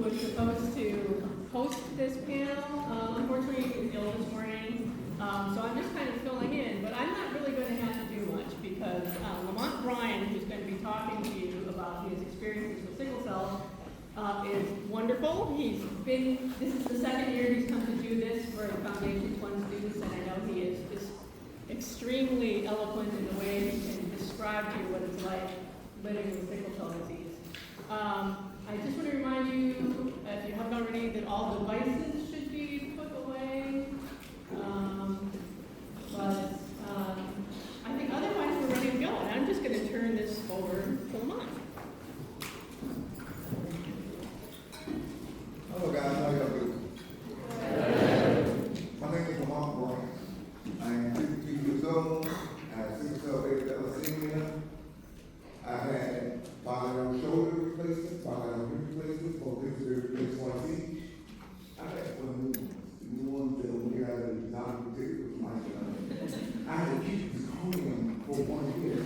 who was supposed to host this panel. Unfortunately, he was ill this morning, so I'm just kind of filling in. But I'm not really going to have to do much because Lamont Bryan, who's going to be talking to you about his experiences with sickle cell, is wonderful. This is the second year he's come to do this for the Foundation Twin students, and I know he is just extremely eloquent in the way he can describe to you what it's like living with sickle cell disease. I just want to remind you, if you haven't already, that all devices should be put away. I think otherwise we're ready to go, and I'm just going to turn this over to Lamont. Hello guys, how y'all doing? My name is Lamont Bryan. I am 52 years old. I have sickle cell beta thalassemia. I had bilateral shoulder replacement, bilateral hip replacement, both hips are replaced once each. I had one new ones that when you had a design particular was like, I had to keep zirconium for 1 year.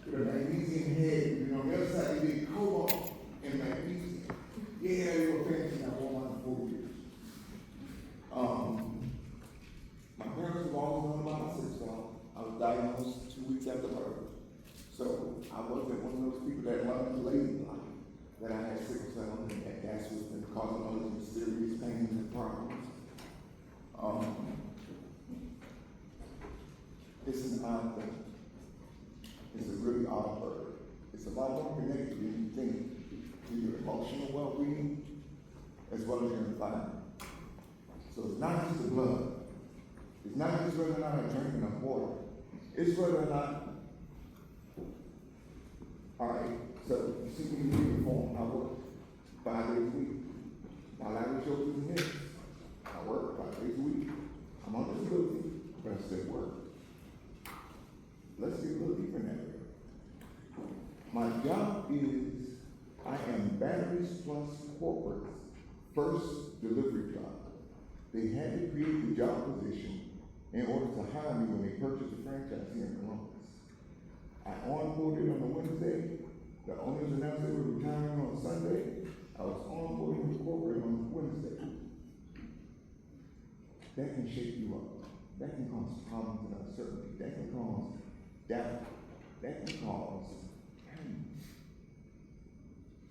With a magnesium head, on the other side you did cobalt and magnesium. Yeah, they were fancy. I wore mine for 4 years. My parents have always known about my sickle cell. I was diagnosed 2 weeks after birth. So I wasn't one of those people that learned late in life that I had sickle cell and that's what's been causing all these mysterious pains and problems. It's an odd thing. It's a really odd bird. It's a lot more connected than you think to your emotional well-being as well as your environment. So it's not just the blood. It's not just whether or not I drink enough water. It's whether or not. All right, so you see me in uniform. I work 5 days a week. Bilateral shoulders and hips. I work 5 days a week. I'm on disability, but I still work. Let's get a little deeper in that area. My job is I am Batteries Plus Corporate's first delivery job. They had to create the job position in order to hire me when they purchased the franchise here in Columbus. I onboarded on a Wednesday. The owners announced they were retiring on Sunday. I was onboarding with corporate on Wednesday. That can shake you up. That can cause problems and uncertainty. That can cause doubt. That can cause pain.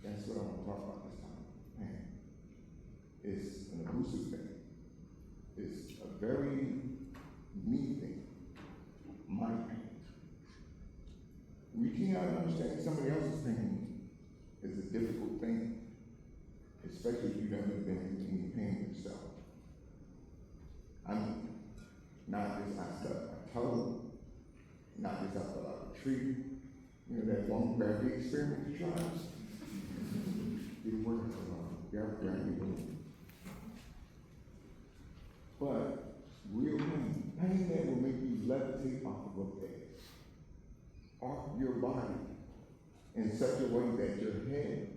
That's what I want to talk about this time. Pain. It's an abusive thing. It's a very mean thing. My pain. Reaching out and understanding somebody else's pain is a difficult thing, especially if you've never been in any pain yourself. I mean, not just I stubbed my toe, not just I fell out of a tree, that long gravity experiment you tried. Didn't work so long. Gravity balloon. But real pain that will make you levitate off of a bed, off your body in such a way that your head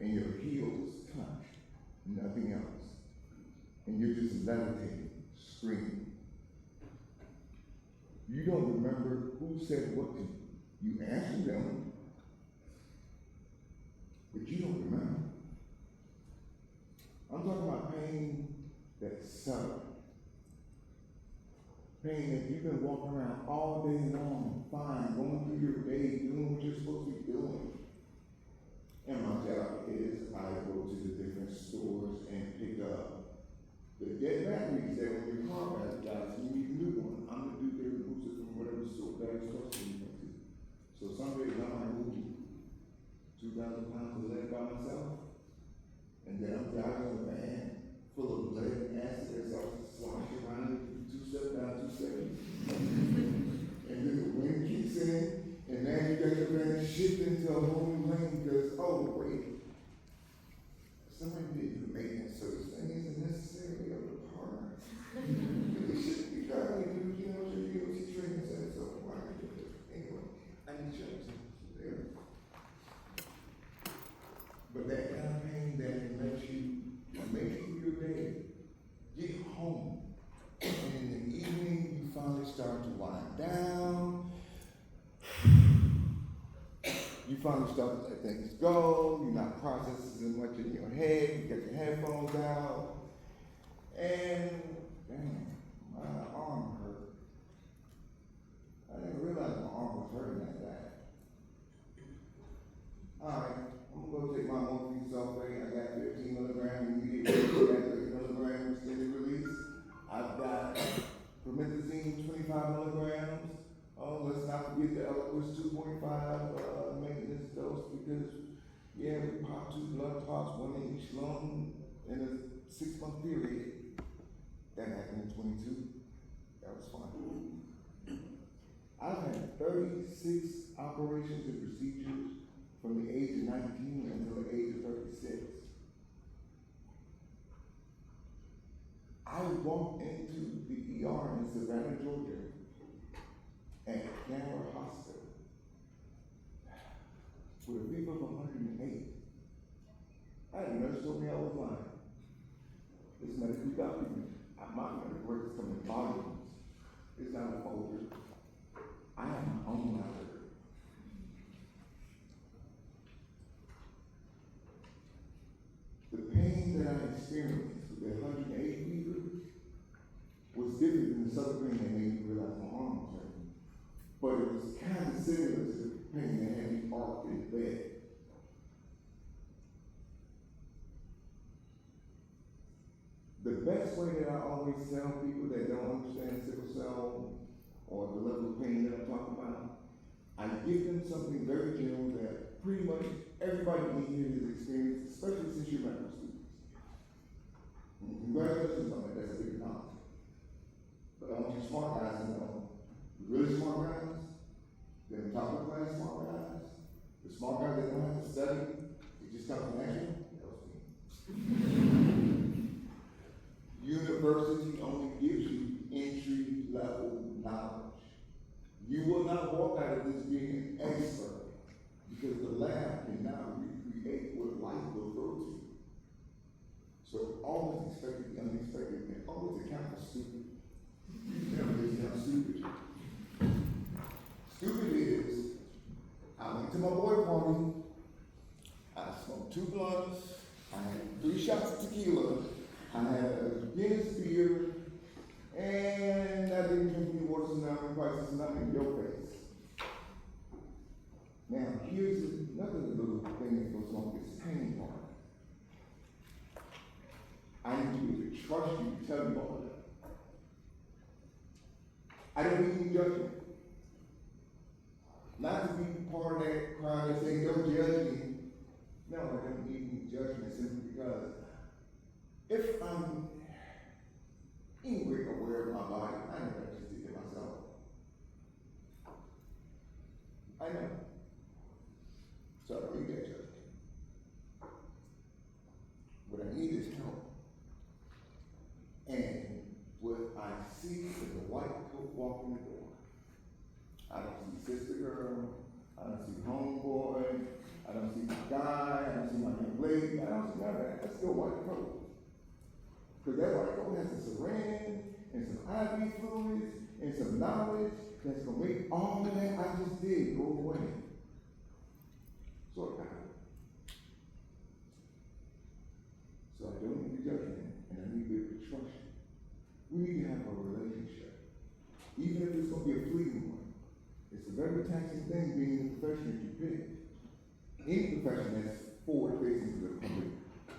and your heels touch, nothing else. And you're just levitating, screaming. You don't remember who said what to you. You answered them, but you don't remember. I'm talking about pain that's subtle. Pain that you've been walking around all day long, fine, going through your day, doing what you're supposed to be doing. And my job is I go to the different stores and pick up the dead batteries that when your car battery dies, you need a new one. I'm the dude that removes it from whatever store battery store you went to. So some days I might move 2,000 pounds of lead by myself, and then I'm driving a van full of lead and acid that's all sloshing around. 2 steps down, 2 steps. And then the wind kicks in, and now you got your van shifting into a whole new lane because, oh, wait, somebody did the maintenance, so this thing isn't necessarily up to par. It shouldn't be driving, your DOT training said, so why are you doing it? Anyway, I need to show you something there. But that kind of pain that can let you make it through your day, get home. And in the evening, you finally start to wind down. You finally start to let things go. You're not processing so much in your head, you got your headphones out, and damn, my arm hurt. I didn't realize my arm was hurting that bad. Alright, I'm gonna go take my morphine sulfate. I got 15 milligrams immediate release, I got 30 milligrams extended release. I've got promethazine 25 milligrams. Oh, let's not forget the Eliquis 2.5 maintenance dose because, yeah, we popped 2 blood clots, 1 in each lung in a 6-month period. That happened in 22. That was fun. I've had 36 operations and procedures from the age of 19 until the age of 36. I walked into the ER in Savannah, Georgia, at Canberra Hospital with a fever of 108. I had a nurse told me I was lying. It's medically documented. My medical records come in volumes. It's not a folder. I have my own library. The pain that I experienced with the 108 fever was different than the southern pain that made me realize my arm was hurting. But it was kind of similar to the pain that had me arched in bed. The best way that I always tell people that don't understand sickle cell or the level of pain that I'm talking about, I give them something very general that pretty much everybody in here has experienced, especially since you're medical students. Congratulations on that, that's a big accomplishment. But I want you smart guys to know, the really smart guys, the top of the class smart guys, the smart guys that don't have to study, it just comes natural, that was me. University only gives you entry level knowledge. You will not walk out of this being an expert because the lab cannot recreate what life will throw to you. So always expect the unexpected and always account for stupid. Never account stupid. Stupid is, I went to my boy party, I smoked 2 blunts, I had 3 shots of tequila, I had a Guinness beer, and I didn't drink any water, so now I'm prices not in your face. Now, here's another little thing that goes on with this pain part. I need you to trust you to tell you all of that. I don't need any judgment. Not to be part of that crowd that say, don't judge me. No, I don't need any judgment simply because if I'm anywhere aware of my body, I know I just did it myself. I know. So I don't need that judgment. What I need is help. And what I see is a white coat walk in the door. I don't see sister girl, I don't see homeboy, I don't see my guy, I don't see my young lady, I don't see none of that. That's still white coat. Because that white coat has a saran and some IV fluids and some knowledge that's going to make all that I just did go away. So I got it. So I don't need to judge him, and I need to be able to trust you. We need to have a relationship. Even if it's going to be a fleeting one. It's a very taxing thing being in the profession that you pick. Any profession that's forward-facing to the public,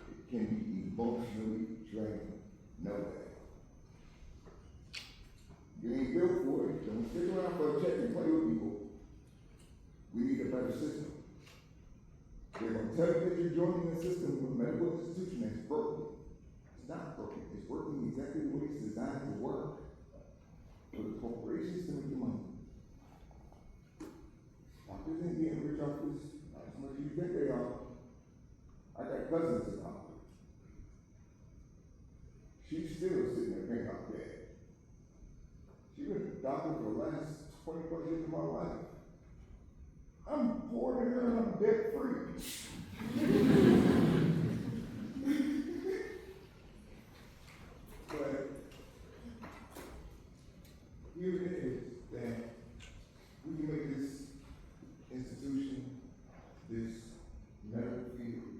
it can be emotionally draining. Know that. You ain't built for it. Don't stick around for a check and play with people. We need a better system. They're going to tell you that you're joining a system with a medical institution that's broken. It's not broken. It's working exactly the way it's designed to work. For the corporations to make the money. Doctors ain't getting rich off this as much as you think they are. I got cousins in doctors. She's still sitting there paying off debt. She's been a doctor for the last 20 plus years of my life. I'm poor than her and I'm debt free. But here it is that we can make this institution, this medical field,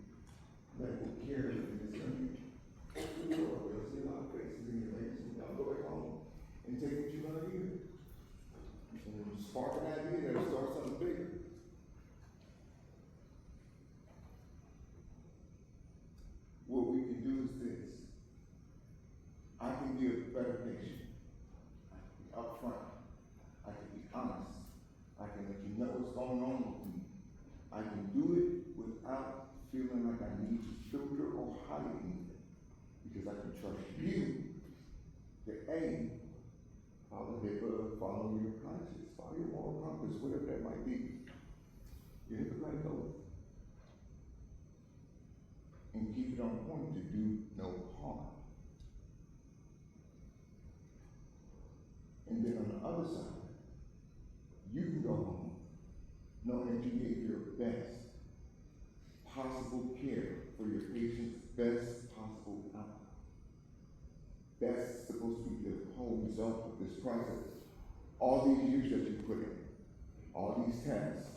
I need to filter or hide anything, because I can trust you to A, follow HIPAA, follow your conscience, follow your moral compass, whatever that might be. Your Hippocratic oath. And keep it on point to do no harm. And then on the other side, you can go home knowing that you gave your best possible care for your patient's best possible outcome. That's supposed to be the whole result of this process. All these years that you put in, all these tests,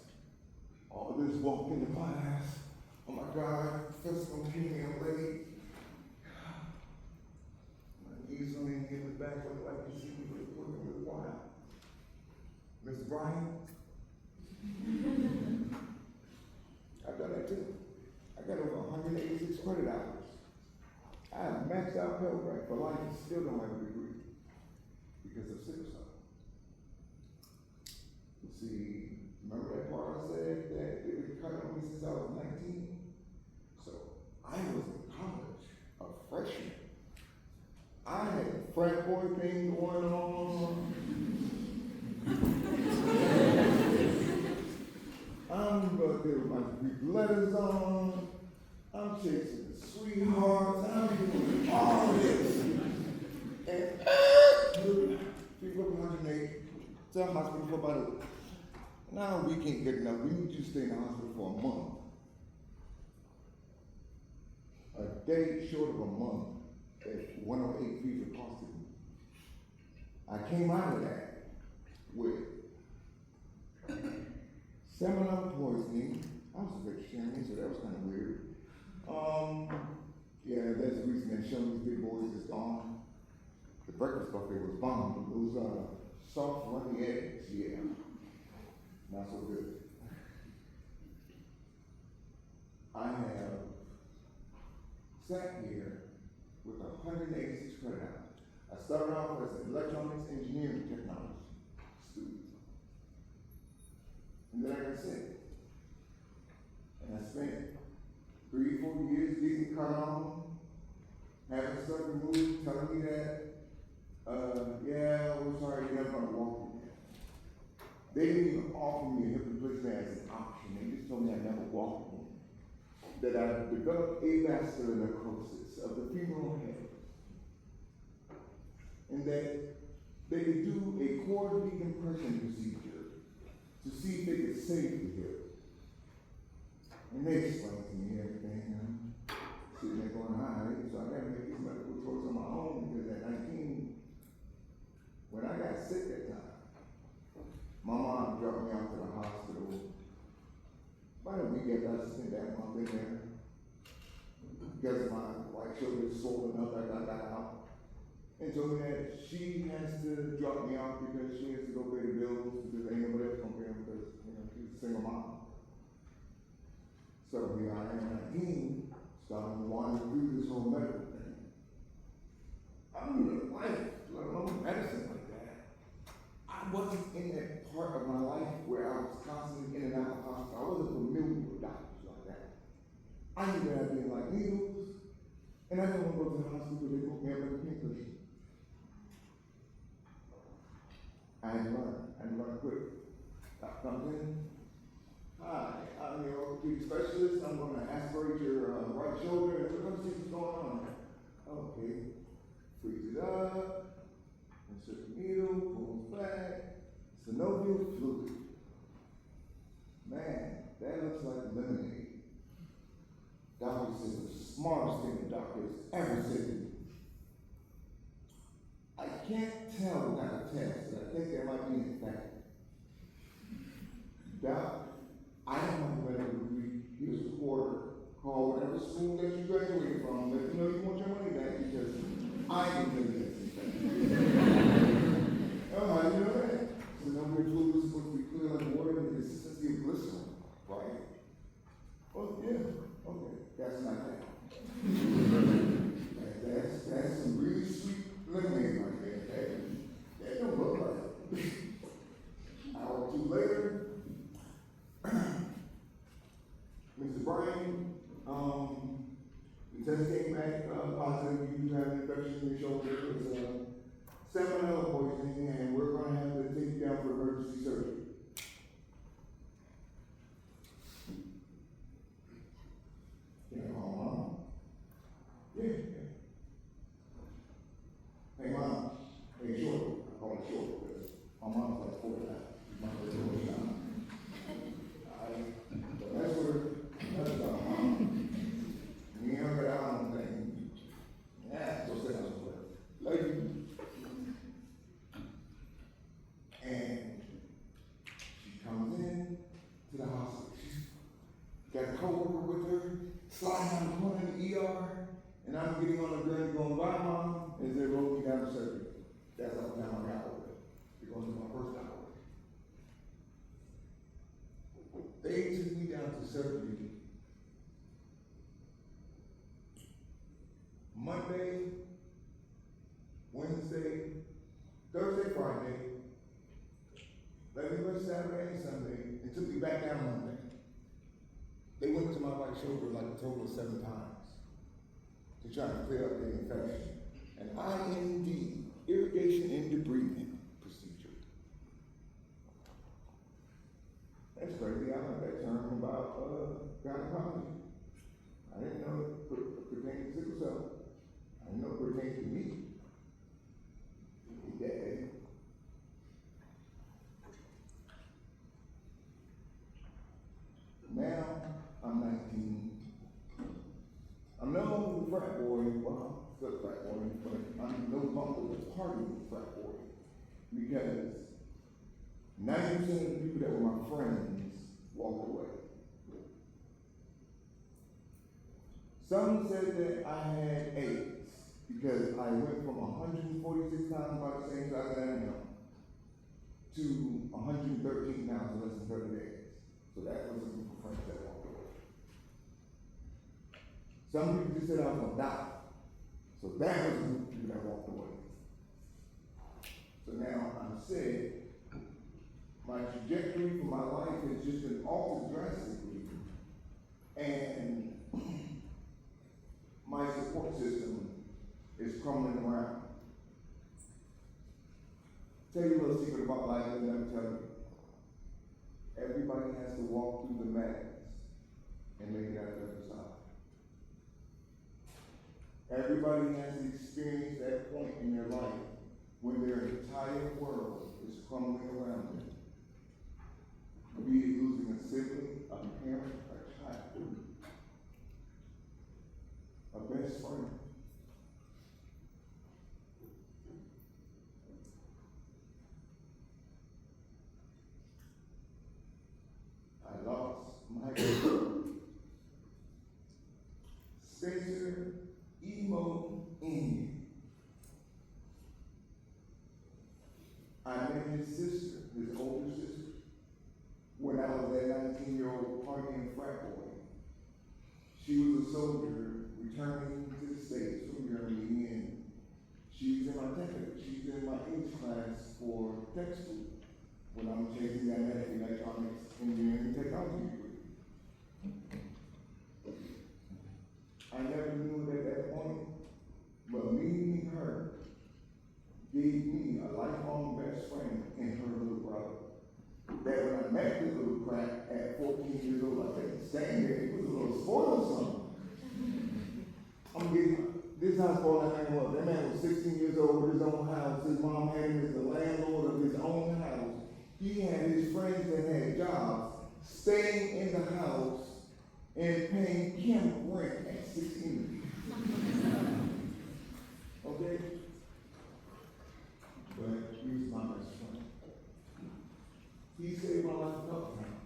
all this walk in the class, oh my God, physical training, I'm late. My knees don't even get me back when I can see me working with while. Mr. Brian, I've done that too. I got over 186 credit hours. I have maxed out Pell Grant for life and still don't have a degree because of sickle cell. You see, remember that part I said that they would cut on me since I was 19? So I was in college, a freshman. I had a frat boy thing going on. I'm going to get my Greek letters on. I'm chasing the sweethearts. I'm doing all this. And people up 108 to the hospital for about a week. Now we can't get enough. We need you to stay in the hospital for a month. A day short of a month at 108 fever costed me. I came out of that with seminal poisoning. I was a vegetarian, so that was kind of weird. Yeah, that's the reason that Shelby's Big Boys is gone. The breakfast buffet was bomb. Those soft, runny eggs, yeah. Not so good. I have sat here with 186 credit hours. I started off as an electronics engineering technology student. And then I got sick. And I spent 3-4 years getting cut on, having stuff removed, telling me that, yeah, we're sorry, you're never gonna walk again. They didn't even offer me a hip replacement as an option. They just told me I'd never walk again. That I developed avascular necrosis of the femoral head. And that they could do a cord decompression procedure to see if they could save the hip. And they explained to me everything. I'm sitting there going, all right, so I gotta make these medical choices on my own because at 19, when I got sick that time, my mom dropped me off to the hospital. About a week after I spent that month in there, because my right shoulder was swollen up, I got out. And told me that she has to drop me off because she has to go pay the bills because ain't nobody else gonna pay them because, she's a single mom. So here I am at 19, starting to wander through this whole medical thing. I don't even know life, let alone medicine like that. I wasn't in that part of my life where I was constantly in and out of hospital. I wasn't familiar with doctors like that. I knew that I didn't like needles, and I didn't want to go to the hospital they put me up in a pink cushion. I had to learn quick. Doc comes in, hi, I'm your orthopedic specialist. I'm going to aspirate your right shoulder and we're going to see what's going on. Okay, freeze it up, insert the needle, pulls back, synovial fluid. Man, that looks like lemonade. Doctor says the smartest thing the doctor has ever said to me. I can't tell without a test, but I think there might be an infection. Doc, I don't have a medical degree. Here's the order. Call whatever school that you graduated from. Let them know you want your money back because I can tell you that's infection. Oh, how do you know that? So no weird fluid is supposed to be clear like water and the consistency of glycerin, right? Oh, yeah. Okay, that's not that. That's some really sweet lemonade right there. That don't look like it. An hour or two later, Mr. Brian, test came back positive, you have an infection in your shoulder, it's salmonella poisoning, and we're gonna have to take you down for emergency surgery. Yeah, mom. Yeah. Hey, mom. Hey, short. I call it short because my mom's like 4 now. My mother's 4 now. That's about mom. You ain't heard that on the thing. Yeah, so sit down somewhere. Love you. And she comes in to the hospital. She's got a coworker with her, sliding on the corner in the ER, and I'm getting on the gurney going, bye, mom, as they roll me down to surgery. That's how I got over it. Because it's my first hour. They took me down to surgery Monday, Wednesday, Thursday, Friday, let me rest Saturday and Sunday, and took me back down Monday. They went to my right shoulder like a total of 7 times to try to clear up the infection. An IND, irrigation into breathing procedure. That's crazy. I learned that term about gynecology. I didn't know it pertained to sickle cell. I didn't know it pertained to me. Yeah. Now, I'm 19. I'm no frat boy, well, I'm still a frat boy, but I'm no longer the party frat boy. Because 90% of the people that were my friends walked away. Some said that I had AIDS because I went from 146 pounds by the same size that I am to 113 pounds in less than 30 days. So that was a group of friends that walked away. Some people just said I was gonna die. So that was a group of people that walked away. So now I'm sick. My trajectory for my life has just been altered drastically. And my support system is crumbling around. Tell you a little secret about life that I never tell you. Everybody has to walk through the madness and make it out the other side. Everybody has to experience that point in their life when their entire world is crumbling around them. Be it losing a sibling, a parent, a child, a best friend. I lost my Spencer Emo Indian. I met his sister, his older sister, when I was that 19-year-old partying frat boy. She was a soldier returning to the States from Germany, and she was in my she was in my English class for tech school when I was chasing down that electronics engineering and technology degree. I never knew it at that point, but meeting her gave me a lifelong best friend and her little brother. That when I met the little crack at 14 years old, I couldn't stand there. He was a little spoiled son. I'm getting, this is how spoiled that man was. That man was 16 years old with his own house. His mom had him as the landlord of his own house. He had his friends that had jobs, staying in the house and paying him rent at 16. Okay? But he was my best friend. He saved my life a couple times.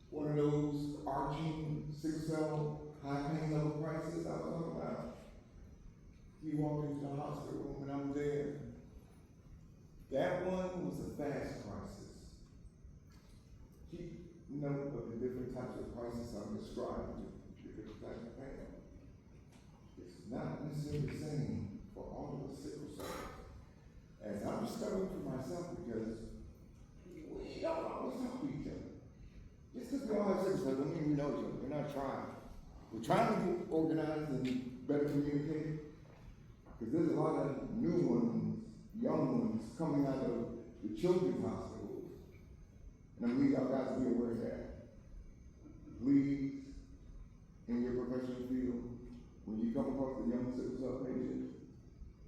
One of those arching sickle cell high pain level crisis I was talking about. He walked into the hospital room and I was there. That one was a fast crisis. Keep note of the different types of crises I'm describing, the different types of pain. It's not necessarily the same for all of the sickle cells. As I'm discovering for myself, because we don't always talk to each other. Just because we all have sickle cells doesn't mean we know each other. We're not trying. We're trying to get organized and better communicate, because there's a lot of new ones, young ones, coming out of the children's hospitals. And I believe y'all guys be aware of that. Please, in your professional field, when you come across the young sickle cell patients,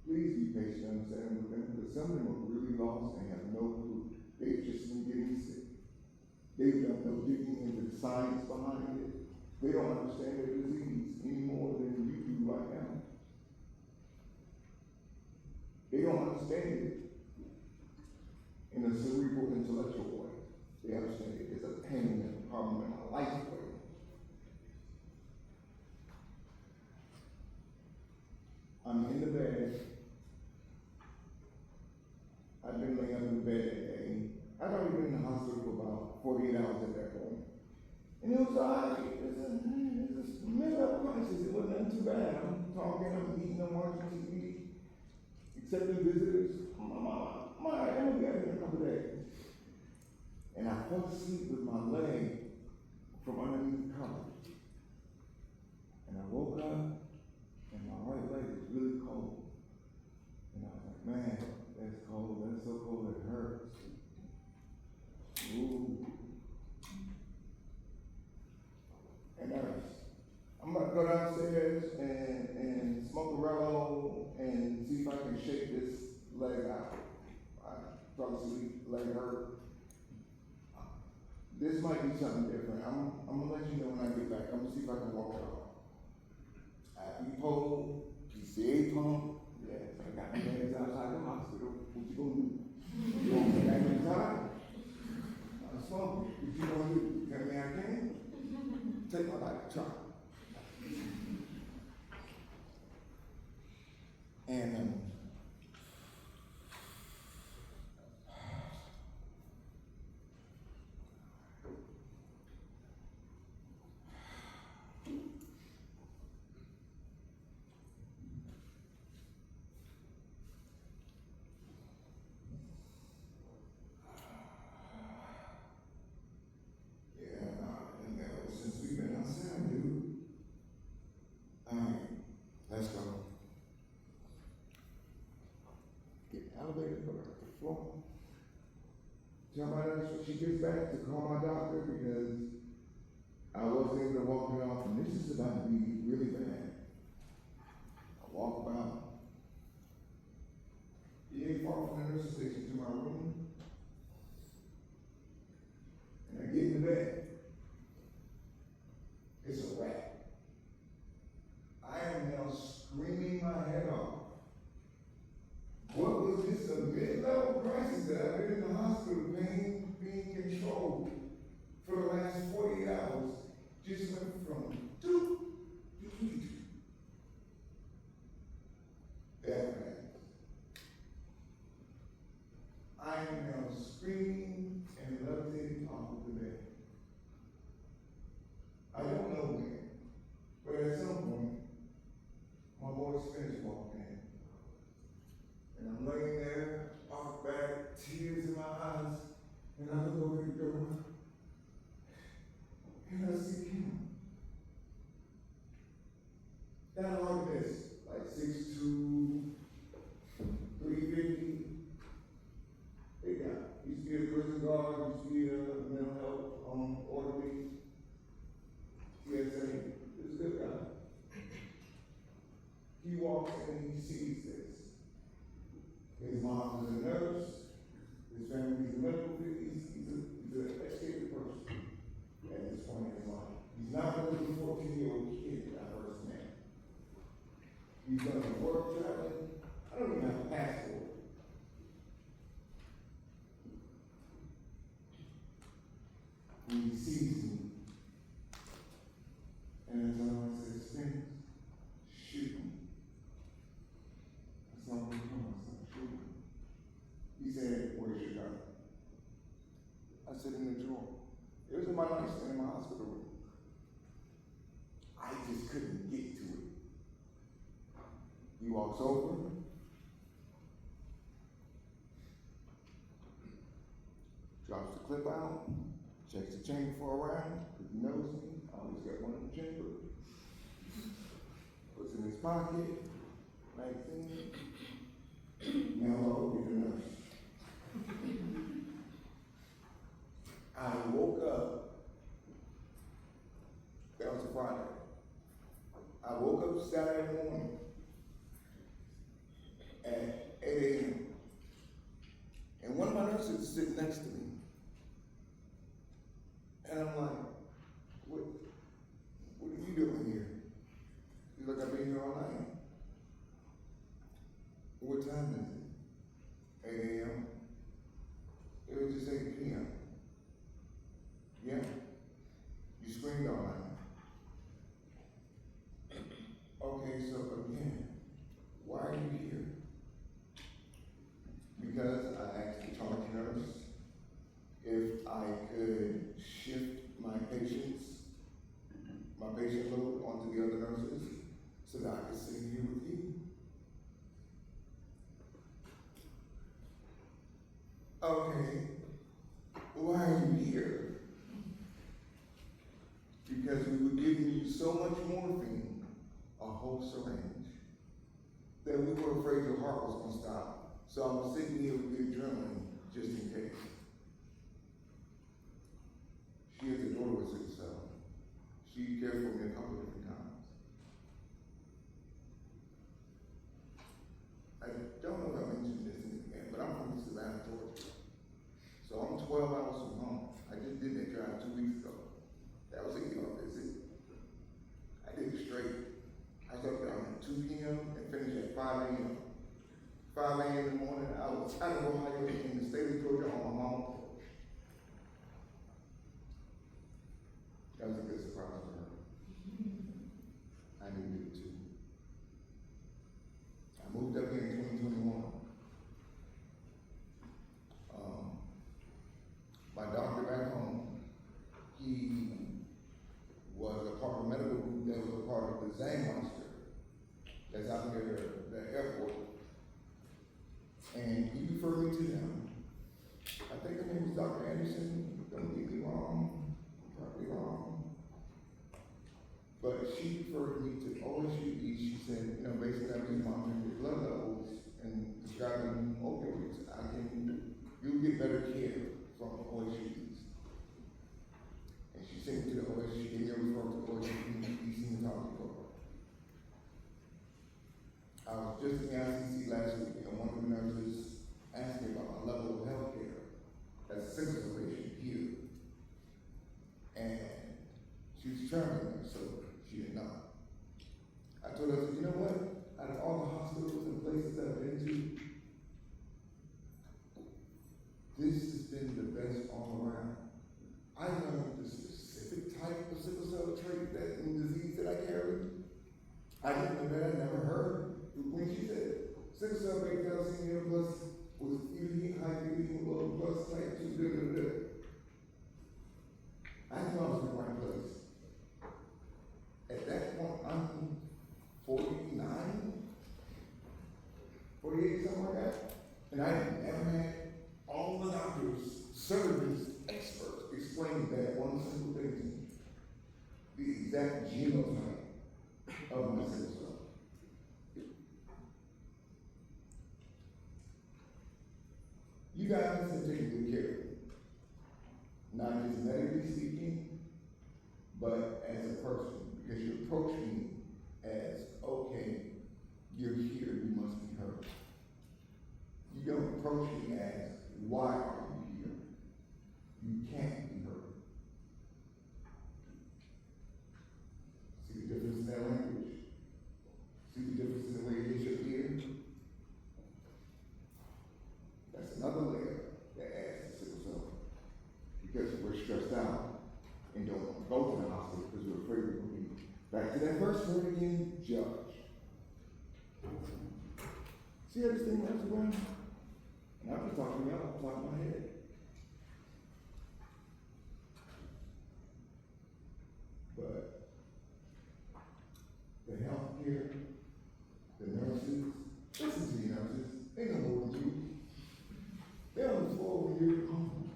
please be patient and understanding with them, because some of them are really lost and have no clue. They've just been getting sick. They've done no digging into the science behind it. They don't understand their disease any more than you do right now. They don't understand it in a cerebral, intellectual way. They understand it as a pain and a problem in my life way. I'm in the bed. I've been laying up in the bed that day. I'd already been in the hospital for about 48 hours at that point. And it was all right. It's a mental crisis. It wasn't nothing too bad. I'm talking, I'm eating, I'm watching TV, accepting visitors. I'm gonna be out here in a couple days. And I fell asleep with my leg from underneath the covers. And I woke up, and my right leg was really cold. And I was like, man, that's cold, that's so cold, it hurts. Ooh. And I'm about to go downstairs and smoke a Rello and see if I can shake this leg out. I fell asleep, leg hurt. This might be something different. I'm gonna let you know when I get back. I'm gonna see if I can walk it off. EPO, PCA pump. Yes, I got my legs outside the hospital. What you gonna do? You want me back inside? I'm smoking. What you gonna do? Tell me I can? Take my life, try. And since we've been outside, dude. Let's go. Get the elevator, go back to the floor. Tell my nurse when she gets back to call my doctor, because I wasn't able to walk her off, and this is about to be really bad. I walk about. He ain't far from the nurse's station to my room. And I get in the bed. It's a wrap. I am now screaming my head off. What was this, a mid-level crisis that I've been in the hospital being controlled for the last 48 hours, just went from doop to tweet. That fast. I am now screaming and levitating off of the bed. I don't know when, but at some point, my boy Spence walked in. And I'm laying there, off back, tears in my eyes, and I look over the door, and I see him. That like this, like 6'2", 350. Big guy. Used to be a prison guard, used to be a mental health orderly. TSA, this is a good guy. He walks in and he sees this. His mom is a nurse, his family is a medical field, he's an educated person at this point in his life. He's not a little 14-year-old kid that I first met. He's done some work traveling. I don't even have a passport. When he sees me, and I tell him, I said, Spence, shoot me. I saw him come, I said, shoot me. He said, where's your gun? I said, in the drawer. It was in my nightstand in my hospital room. I just couldn't get to it. He walks over, drops the clip out, checks the chamber for a round, because he knows me. I always got one in the chamber. his pocket, magazine. Now I'll be the nurse. I woke up, that was a Friday. I woke up Saturday morning at 8 a.m. And one of my nurses is sitting next to me. And I'm like, what are you doing here? He's like, I've been here all night. What time is it? 8 a.m. It was just 8 p.m. Yeah. You screamed all night. Okay, so again, why are you here? Because I asked the charge nurse if I could shift my patient load onto the other nurses so that I could sit here with you. Okay, why are you here? Because we were giving you so much morphine, a whole syringe, that we were afraid your heart was going to stop. So I was sitting here with the adrenaline just in case. She has a daughter with sickle cell. She cared for me a couple of different times. I don't know if I mentioned this again, but I'm from Savannah, Georgia. So I'm 12 hours from home. I just did that drive 2 weeks ago. That was a ER visit. I did it straight. I started down at 2 p.m. and finished at 5 a.m. 5 a.m. in the morning, I was out of Ohio in the state of Georgia on my mom's porch. That was a good surprise for her. I needed it too. I moved up here in 2021. My doctor back home, he was a part of a medical group that was a part of the Zangmeister that's out there at the airport. And he referred me to them. I think her name was Dr. Anderson. Don't get me wrong, probably wrong. But she referred me to OSU East. She said, basically I've been monitoring your blood levels and prescribing opioids. You'll get better care from OSU East. And she sent me to the OSU, she gave me a referral to OSU East Hematology Dept. I was just in the ICC last week, and one of the nurses asked me about my level of health care as a sickle cell patient here. And she was charming me, so she didn't know. I told her, I said, you know what? Out of all the hospitals and places I've been to, this has been the best all around. I learned the specific type of sickle cell trait and disease that I carry. I didn't know that. I never heard. When she said sickle cell beta thalassemia plus was either high hemoglobin plus type 2, I knew I was in the right place. At that point, I'm 49, 48, something like that. And I never had all the doctors, surgeons, experts explain that one simple thing to me. The exact genotype of my sickle cell. You guys have taken good care of me. Not just medically speaking, but as a person. Because you approach me as, okay, you're here, you must be heard. You don't approach me as, why are you here? You can't be heard. See the difference in that language? See the difference in the way it is your ear? That's another layer that adds to sickle cell. Because we're stressed out and don't want to go to the hospital because we're afraid we're going to be back to that first word again, judge. See how this thing runs around? And I'm just talking about off the top of my head. But the healthcare, the nurses, listen to you nurses, they know more than you. They're on the floor when you're home.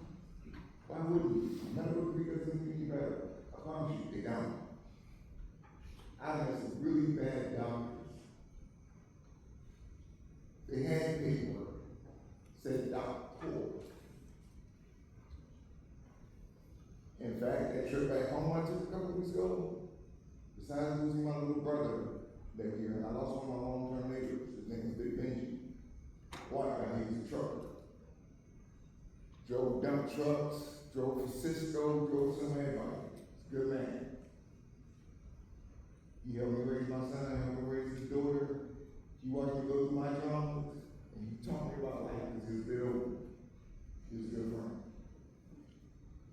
Why wouldn't you? Medical degree doesn't mean better. I promise you, they don't. I had some really bad doctors hand paper said Dr. In fact, that trip back home I took a couple weeks ago, besides losing my little brother that year, I lost one of my long-term neighbors. His name was Big Benji. White guy, he was a trucker. Drove dump trucks, drove for Cisco, drove somewhere, good man. He helped me raise my son, helped me raise his daughter. He watched me go through my traumas, and he taught me about life because he was a good friend.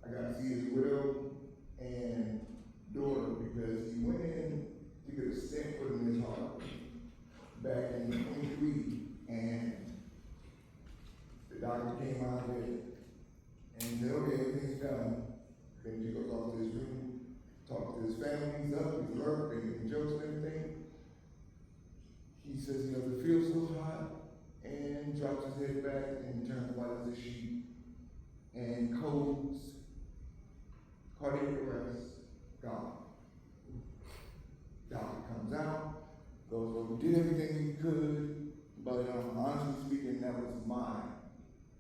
I got to see his widow and daughter because he went in to get a stent put in his heart back in 23, and the doctor came out of it and said, okay, everything's done. Then he goes off to his room, talk to his family, he's up, he's alert, making jokes and everything. He says he doesn't feel so hot, and drops his head back and turns white as a sheet, and codes, cardiac arrest, gone. Doctor comes out, goes, well, we did everything we could, but honestly speaking, that was my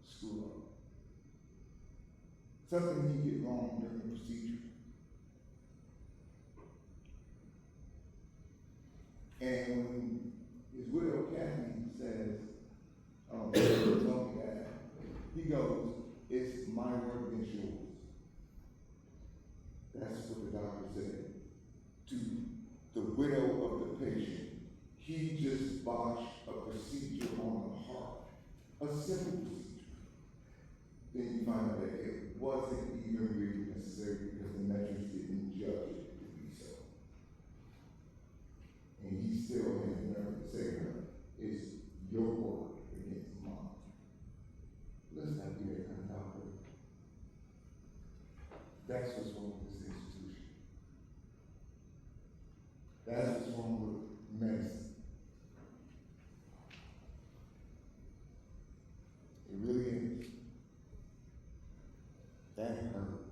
screw up. Something he did wrong during the procedure. And when his widow, Kathy, says, he told me that, he goes, it's my word against yours. That's what the doctor said to the widow of the patient. He just botched a procedure on the heart, a simple procedure. Then you find out that it wasn't even really necessary because the metrics didn't judge it to be so. And he still has the nerve to say to her, it's your word against mine. Let's not be that kind of doctor. That's what's wrong with this institution. That's what's wrong with medicine. It really is. That hurt.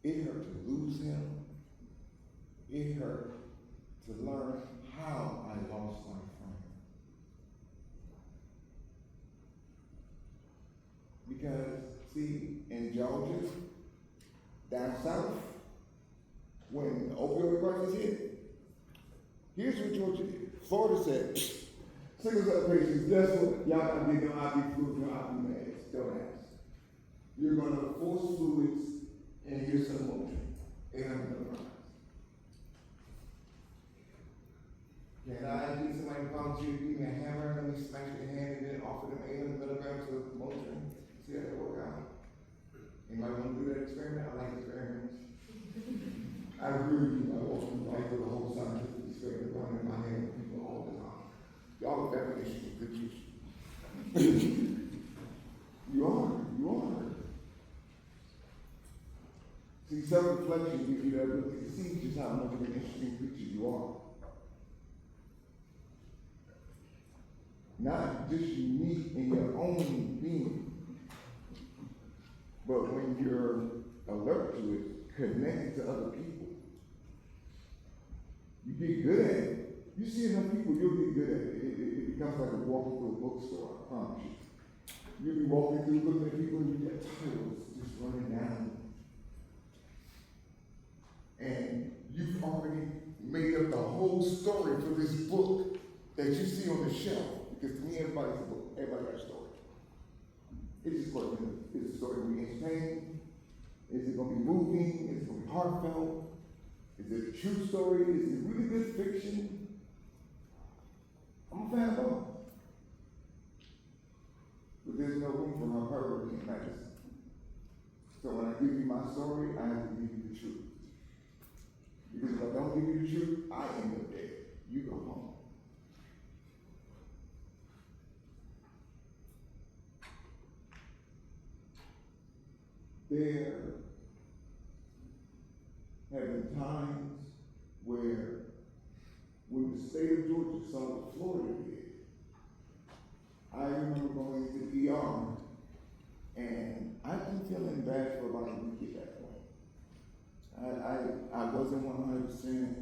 It hurt to lose him. It hurt to learn how I lost my friend. Because, see, in Georgia, down south, when the opioid crisis hit, here's what Georgia did. Florida said, sickle cell patients, guess what? Y'all gotta get no IV fluids, no IV meds. Don't ask. You're gonna force fluids, and here's some motion. 800 milligrams. Can I get somebody to volunteer to give me a hammer, let me smash your hand, and then offer them 800 milligrams of motion? See how that work out? Anybody want to do that experiment? I like experiments. I really do. I walk through life with a whole scientific experiment going in my head with people all the time. Y'all are definition of good use. You are. See, self-reflection gives you the ability to see just how much of an interesting creature you are. Not just unique in your own being, but when you're alert to it, connected to other people, you get good at it. You see enough people, you'll get good at it. It becomes like walking through a bookstore, I promise you. You'll be walking through, looking at people, and you get titles just running down. And you've already made up the whole story for this book that you see on the shelf. Because to me, everybody's a book. Everybody got a story. It's just going to be, is the story going to be entertaining? Is it going to be moving? Is it going to be heartfelt? Is it a true story? Is it really good fiction? I'm a fan of both. But there's no room for hyperbole in medicine. So when I give you my story, I have to give you the truth. Because if I don't give you the truth, I end up dead. You go home. There have been times where, when the state of Georgia saw what Florida did, I remember going into the ER, and I've been feeling bad for about a week at that point. I wasn't 100%,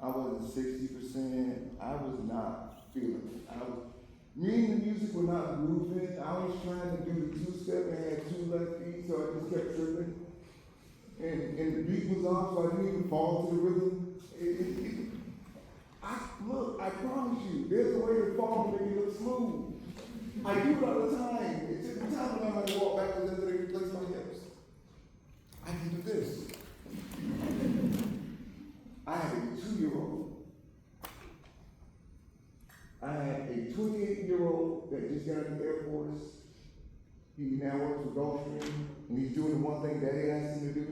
I wasn't 60%, I was not feeling it. Me and the music were not moving. I was trying to do the two-step and had two left feet, so I just kept tripping. And the beat was off, so I didn't even fall to the rhythm. Look, I promise you, there's a way to fall to make it look smooth. I do it all the time. It took me time to learn how to walk backwards and then replace my hips. I can do this. I had a 2-year-old. I had a 28-year-old that just got out of the Air Force. He now works for Gulfstream, and he's doing the one thing Daddy asked him to do.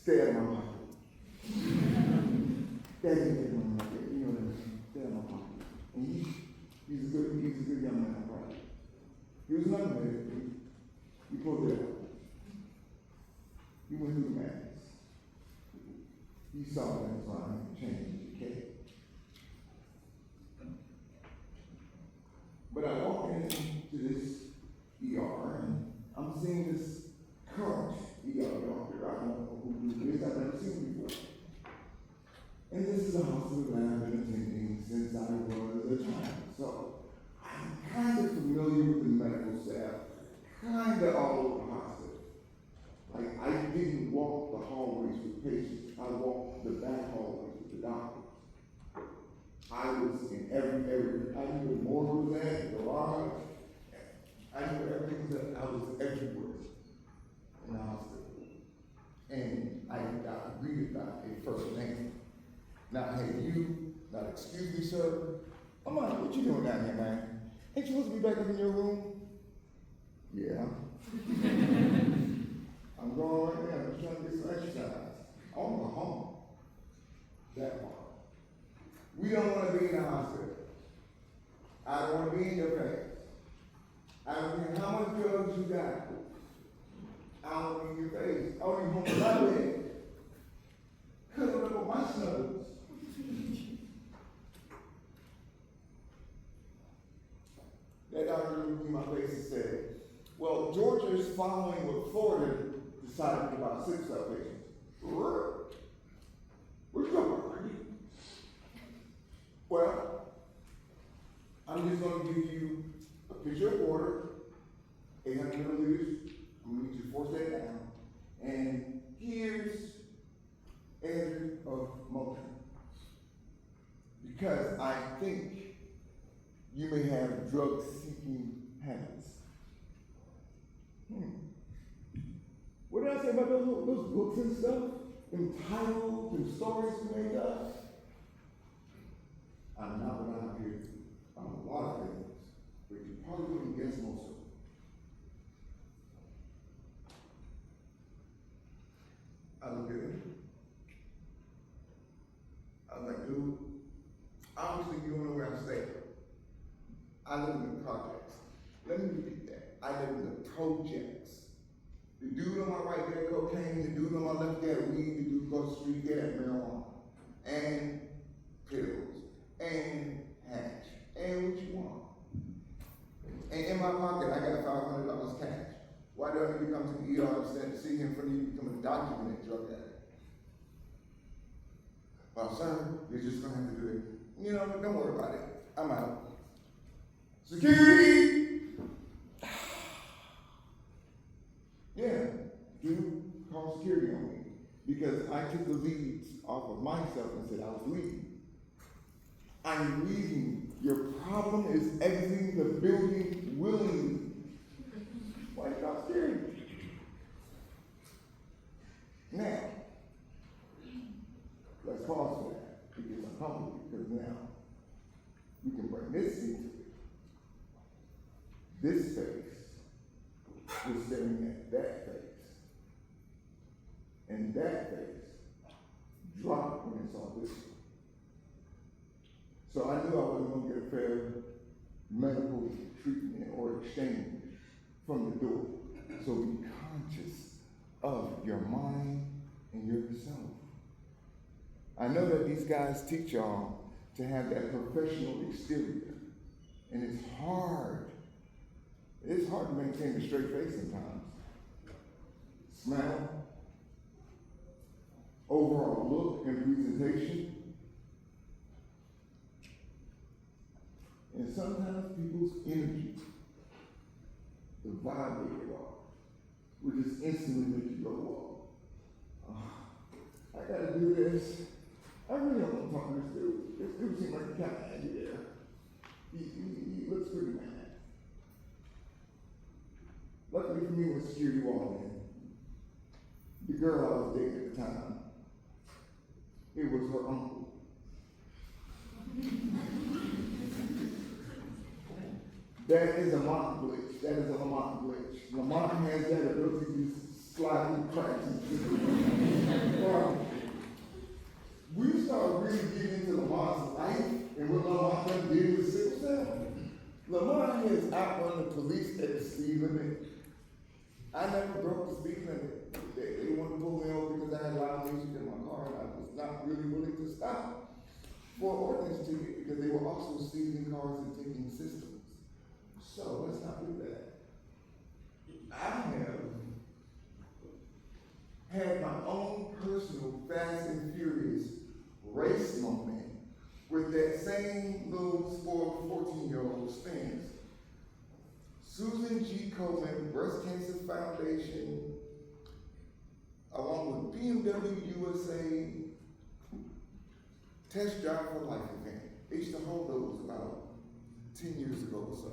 Stay out of my pocket. Daddy didn't want to make it, you know what I mean? Stay out of my pocket. And he's a good young man, I'm proud. He was another man. He pulled it out. He went through the madness. He saw that his line changed, okay? But I walk into this ER and I'm seeing this current ER doctor. I don't know who it is, I've never seen before. And this is a hospital that I've been attending since I was a child. So I'm kind of familiar with the medical staff, kind of all over the hospital. Like, I didn't walk the hallways with patients. I walked the back hallways with the doctors. I was in every area. I knew where morgue was at, the garage. I knew where everything was at. I was everywhere in the hospital. And I got greeted by a first name. Not, hey, you, not, excuse me, sir. I'm like, what you doing down here, man? Ain't you supposed to be back up in your room? Yeah. I'm going right now. I'm trying to get some exercise. I want to go home. That part. We don't want to be in the hospital. I don't want to be in your face. I don't care how much drugs you got. I don't want to be in your face. I want to be home with my bed. Cuddle up on my snuggles. That doctor looked in my face and said, well, Georgia is following what Florida decided about sickle cell patients. Where's your party? Well, I'm just going to give you a pitcher of water, 800 milliliters. I'm going to need you to force that down. And here's Andrew of Moulton. Because I think you may have drug-seeking habits. What did I say about those books and stuff? Them titles and stories we made up? I'm not what I'm here to do. I'm a lot of things, but you probably wouldn't guess most of them. I look at him. I'm like, dude, obviously you don't know where I'm staying. I live in the projects. Let me repeat that. I live in the projects. The dude on my right there, cocaine. The dude on my left there, weed. The dude across the street there, marijuana. And pills. And hash. And what you want. And in my pocket, I got $500 cash. Why do I need to come to the ER instead of see him for you to become a documented drug addict? Well, sir, you're just going to have to do it. You know, don't worry about it. I'm out. Security! Yeah, dude called security on me because I took the leads off of myself and said I was leaving. I'm leaving. Your problem is exiting the building willingly. Why you not scared? Now, let's pause for that because I'm humble because now we can bring this into it. This face was staring at that face. And that face dropped when it saw this one. So I knew I wasn't going to get a fair medical treatment or exchange from the door. So be conscious of your mind and yourself. I know that these guys teach y'all to have that professional exterior. And it's hard. It's hard to maintain a straight face sometimes. Smell, overall look and presentation. sometimes people's energy, the vibe they give off, will just instantly make you go, whoa, I gotta do this. I really don't want to talk to this dude. This dude seems like he kind of angry there. He looks pretty mad. Luckily for me, when security walked in, the girl I was dating at the time, it was her uncle. That is a Lamont glitch. That is a Lamont glitch. Lamont has that ability to slide through cracks. We started really getting into Lamont's life and what Lamont done did with sickle cell. Lamont has outrun the police at the speed limit. I never broke the speed limit. They wanted to pull me over because I had loud music in my car and I was not really willing to stop for an ordinance ticket because they were also seizing cars and taking systems. So let's not do that. I have had my own personal Fast and Furious race moment with that same little spoiled 14-year-old spins. Susan G. Komen Breast Cancer Foundation, along with BMW USA Test Drive for Life event. They used to hold those about 10 years ago or so.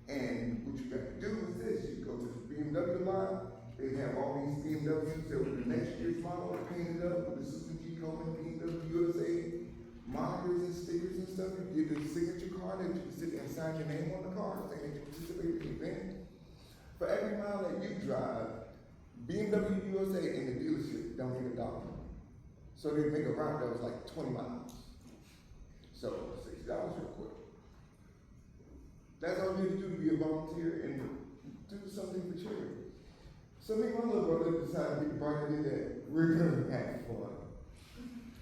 And what you got to do is this, you go to the BMW line, they have all these BMWs that were the next year's model painted up with the Susan G. Komen BMW USA monikers and stickers and stuff. You get a signature card that you can sit there and sign your name on the card saying that you participated in the event. For every mile that you drive, BMW USA and the dealership don't get $1. So they make a route that was like 20 miles. So $6 real quick. That's all you need to do to be a volunteer and do something for charity. So me and my little brother decided to be brighter than that. We're gonna have fun.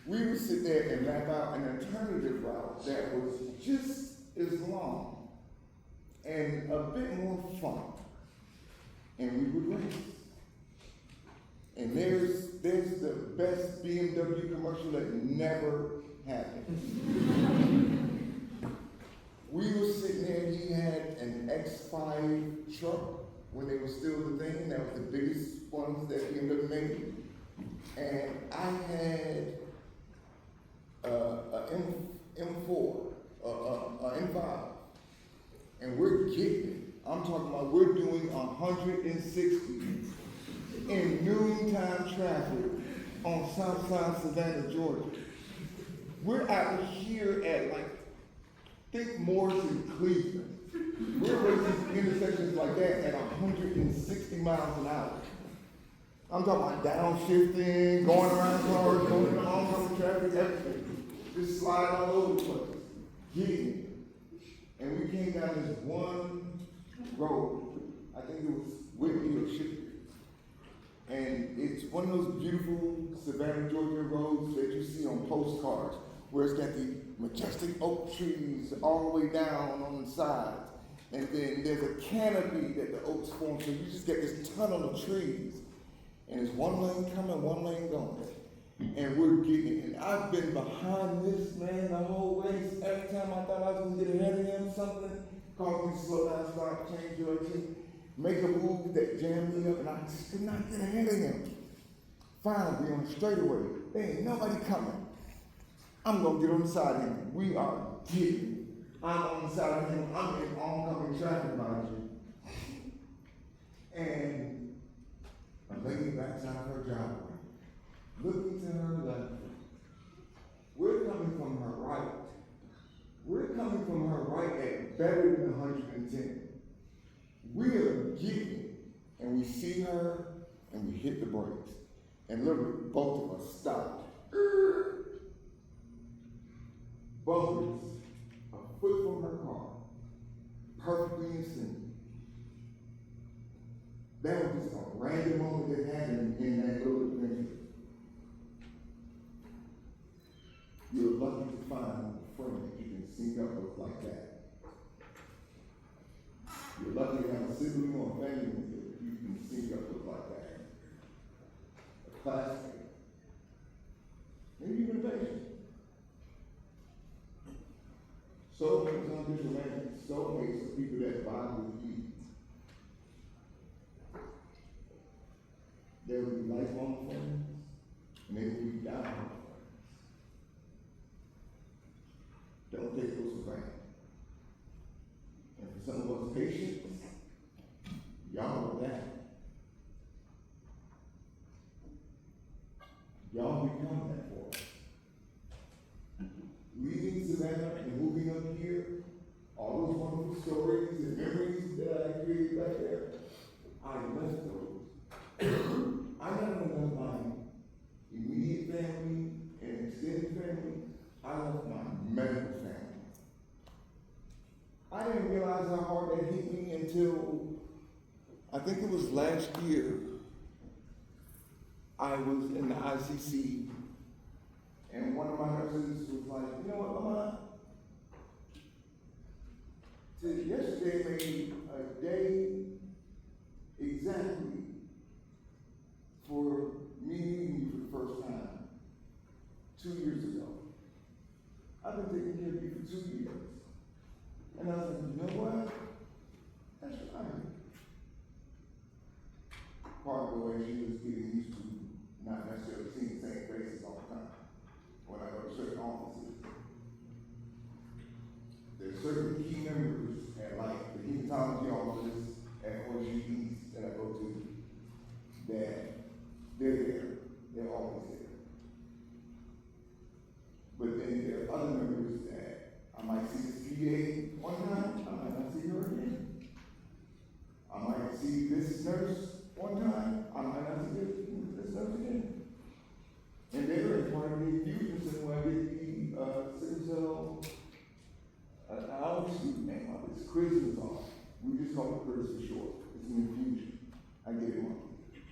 We would sit there and map out an alternative route that was just as long and a bit more fun. And we would race. And there's the best BMW commercial that never happened. We were sitting there, he had an X5 truck when they were still the thing, that was the biggest ones that BMW made. And I had a M4, a M5, and we're getting it. I'm talking about we're doing 160 in noontime traffic on Southside Savannah, Georgia. We're out here at think Morrison, Cleveland. We're racing intersections like that at 160 miles an hour. I'm talking about downshifting, going around cars, going in oncoming traffic, everything. Just slide all over the place. Getting it. And we came down this one road, I think it was Whitney or Shipley. And it's one of those beautiful Savannah, Georgia roads that you see on postcards, where it's got the majestic oak trees all the way down on the sides. And then there's a canopy that the oaks form, so you just get this tunnel of trees. And it's one lane coming, one lane going. And we're getting it. And I've been behind this man the whole way. Every time I thought I was gonna get ahead of him, something caused me to slow down, stop, change direction, make a move that jammed me up, and I just could not get ahead of him. Finally, on the straightaway, there ain't nobody coming. I'm gonna get on the side of him. We are getting. I'm on the side of him. I'm in oncoming traffic, mind you. And a lady backs out of her driveway, looking to her left. We're coming from her right. We're coming from her right at better than 110. We are getting, and we see her, and we hit the brakes. And literally, both of us stopped. Bumpers a foot from her car, perfectly in sync. That was just a random moment that happened in that little adventure. You're lucky to find a friend that you can sync up with like that. You're lucky to have a sibling or a family member that you can sync up with like that. A classmate. Maybe even a patient. So, for example, just romantic soulmates are people that bond with you. They will be lifelong friends, and they will be lifelong friends. Don't take those for granted. And for some of us patients, y'all know that. Y'all become that for us. Leaving Savannah and moving up here, all those wonderful stories and memories that I created back there, I left those. I not only left my immediate family and extended family, I left my medical family. I didn't realize how hard that hit me until, I think it was last year, I was in the ICC, and one of my nurses was like, you know what, Lamont? Yesterday made a day exactly for me meeting you for the first time 2 years ago. I've been taking care of you for 2 years. And I was like, you know what? That's right. Part of the way she was getting used to not necessarily seeing the same faces all the time. When I go to certain offices, there's certain key members at like the hematology office at OSU East that I go to that they're there. They're always there. But then there are other members that I might see this PA one time, I might not see her again. I might see this nurse one time, I might not see this nurse again. And they're in part of the infusion center where I get the sickle cell, I always do the name of it, it's Christmas off. We just call it Chris for short. It's an infusion. I get it monthly.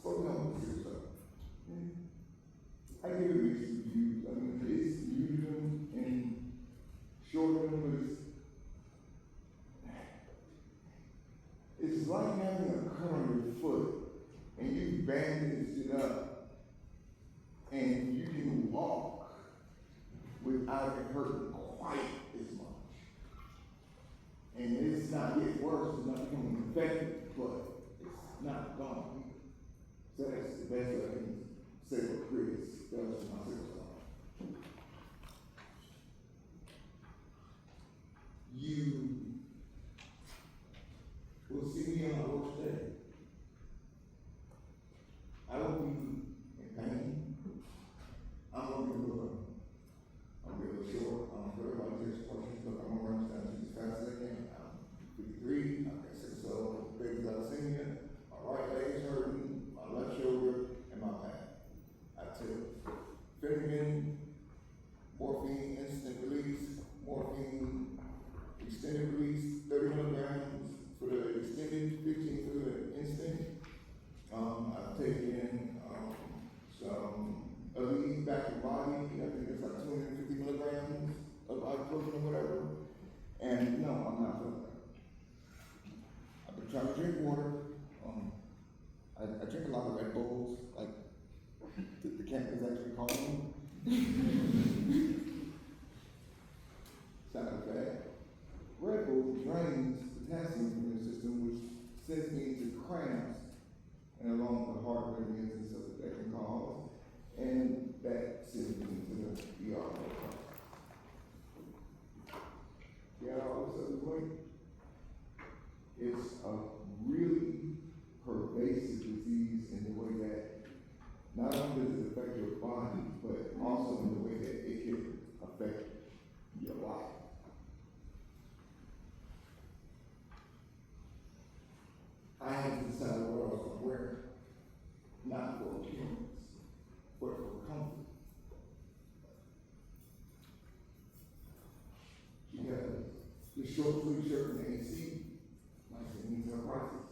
So no, sickle cell. I give it mixed reviews. I mean, it's usually and short of them, it's like having a cut on your foot and you bandaged it up and you can walk without it hurting quite as much. And it's not getting worse, it's not becoming infected, but it's not gone. So that's the best I can say what Chris does to my sister. You will see me on my worst day. I will be in pain. I'm gonna be a little short. I'm sure everybody takes questions, but I'm gonna run this down as fast as I can. I'm 53, I've got sickle cell, beta thalassemia, my right leg's hurting, my left shoulder, and my back. I took Finnegan, morphine instant release, morphine extended release, 30 milligrams for the extended, 15 for the instant. I've taken some Aleve back to body, I think it's like 250 milligrams of ibuprofen or whatever. And no, I'm not feeling that. I've been trying to drink water. I drink a lot of Red Bulls, like the campus actually called me. Sound bad. Red Bull drains potassium from your system, which sends me into cramps and along the heart rhythms and stuff that can cause, and that sends me into the ER. Yeah, all of a sudden, it's a really pervasive disease in the way that not only does it affect your body, but also in the way that it can affect your life. I had to decide what I was going to wear, not for appearance, but for comfort. Because the short sleeve shirt and AC might send me to a crisis.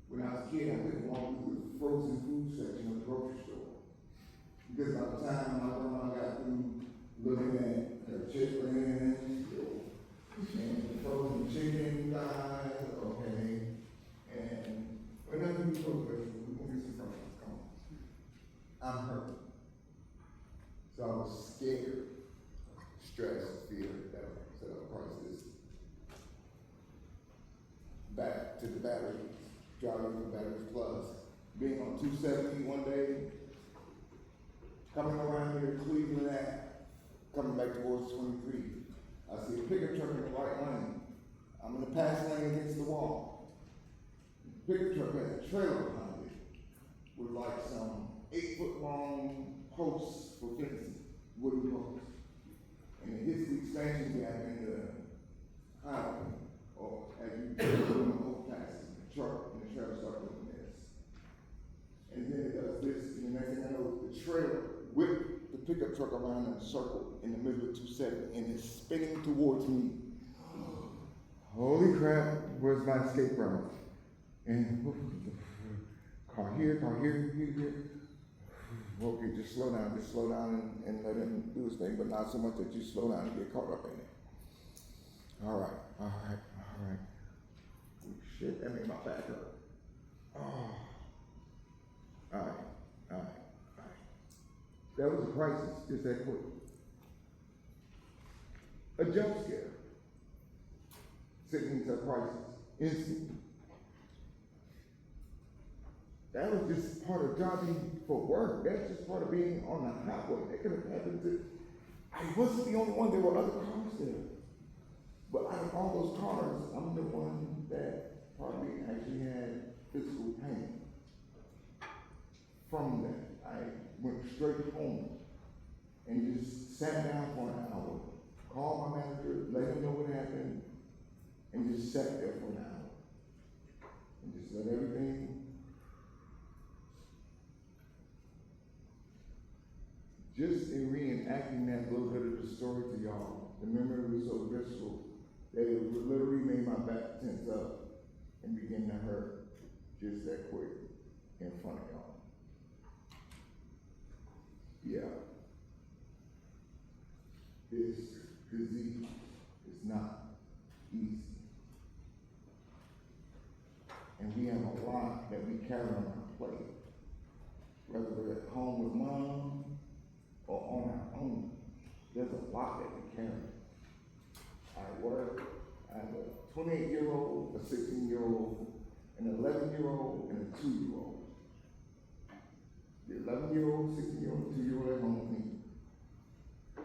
When I was a kid, I couldn't walk through the frozen food section of the grocery store. Because by the time my grandma got through looking at her chicken and frozen chicken thighs, okay, and whenever we frozen vegetables, we're gonna get some fries, come on. I'm hurt. So I was scared on 270 one day, coming around here to Cleveland coming back towards 23. I see a pickup truck in the right lane. I'm in the pass lane against the wall. The pickup truck has a trailer behind it with like some 8-foot long posts for fencing, wooden posts. And it hits the expansion gap in the highway, or as you go doing the overpass, the truck and the trailer start doing this. And then it does this, and the next thing I know, the trailer whipped the pickup truck around in a circle in the middle of 270 and is spinning towards me. Holy crap, where's my escape route? And car here, here. Okay, just slow down and let him do his thing, but not so much that you slow down and get caught up in it. All right. Oh, shit, that made my back hurt. Oh. All right. That was a crisis, just that quick. A jump scare. Sitting into a crisis, instantly. That was just part of driving for work. That's just part of being on the highway. That could have happened to, I wasn't the only one, there were other cars there. But out of all those cars, I'm the one that probably actually had physical pain. From that, I went straight home and just sat down for an hour, called my manager, let him know what happened, and just sat there for an hour. And just let everything, just in reenacting that little bit of the story to y'all, the memory was so visceral that it literally made my back tense up and begin to hurt just that quick in front of y'all. Yeah. This disease is not easy. And we have a lot that we carry on our plate, whether we're at home with mom or on our own. There's a lot that we carry. I work, I have a 28-year-old, a 16-year-old, an 11-year-old, and a 2-year-old. The 11-year-old, 16-year-old, 2-year-old at home with me.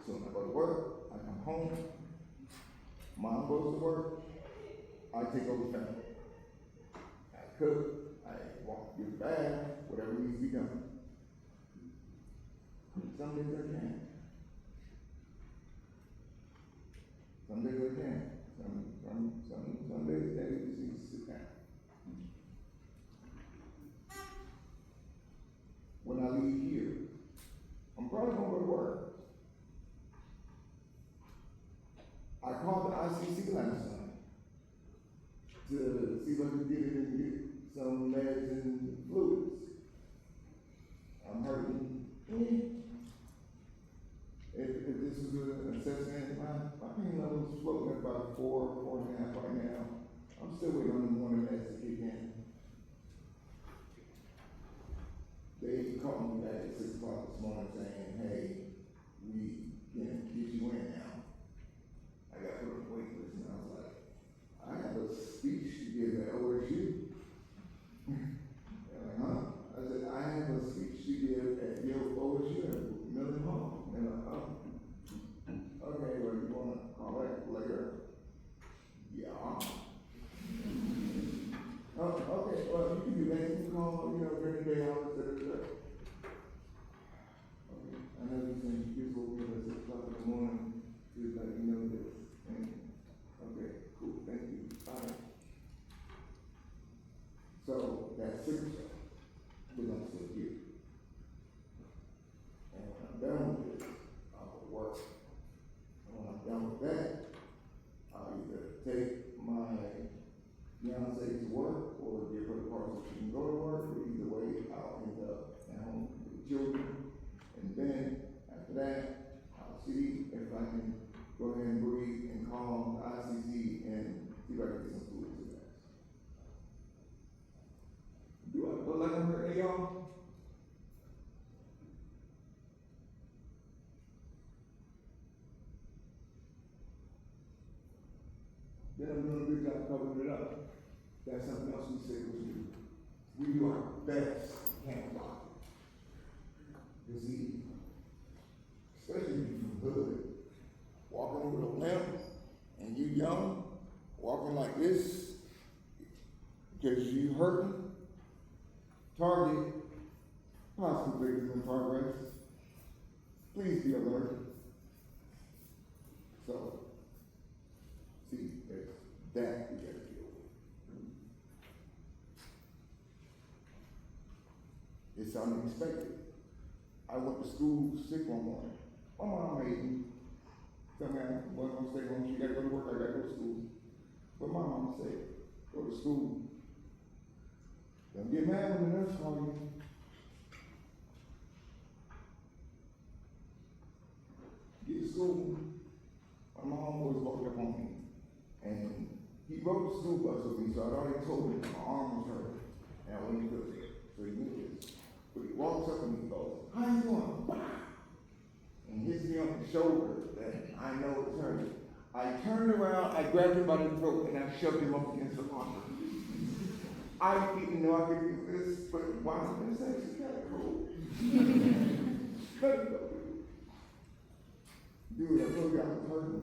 So when I go to work, I come home, mom goes to work, I take over the family. I cook, I walk, get the bath, whatever needs to be done. Some days I can. Some days I can. Some days Daddy just needs to sit down. When I leave here, I'm probably gonna go to work. I called the ICC last night to see what we did and get some meds and fluids. I'm hurting. If this was an assessment, my pain level is floating at about 4.5 right now. I'm still waiting on the morning meds to kick in. They called me back at 6 o'clock this morning saying, hey, we can get you in now. I got put on the wait list, and I was like, I have a speech to give at OSU. They're like, huh? I said, I have a speech to give at your OSU at Millen Hall. And they're like, oh. Okay, well, you want to call back later? Yeah. Oh, okay, well, you can do that. You can call, during the day hours. Okay. I know these things, kids will be at 6 o'clock in the morning to let you know this. Okay, cool, thank you. Bye. So that's 6 o'clock, because I'm still here. And when I'm done with this, I'll work. And when I'm done with that, I'll either take my fiance to work or give her the car so she can go to work, or either way, I'll end up at home with the children. And then, after that, I'll see if I can go ahead and breathe and call the ICC and see if I can get some food to that. Do I look like I'm hurting y'all? Then I'm doing a good job covering it up. That's something else we say was we do our best can't block it. You see, especially if you're from hood, walking with a limp, and you young, walking like this, because you hurting, target, possible victims in progress. Please be alert. So, see, it's that we gotta deal with. It's unexpected. I went to school sick one morning. My mom made me. Tell me I wasn't gonna stay home. She gotta go to work, I gotta go to school. But my mom said, go to school. Don't get mad when the nurse calls you. Get to school. My mom was walked up on me. And he rode the school bus with me, so I'd already told him my arm was hurt. And I wouldn't feel it. So he knew this. But he walks up and he goes, how you doing? And hits me on the shoulder that I know it's hurting. I turned around, I grabbed him by the throat, and I shoved him up against the locker. I didn't know I could do this, but wow, this actually kind of cool. Let me go. Dude, I told you I was hurting.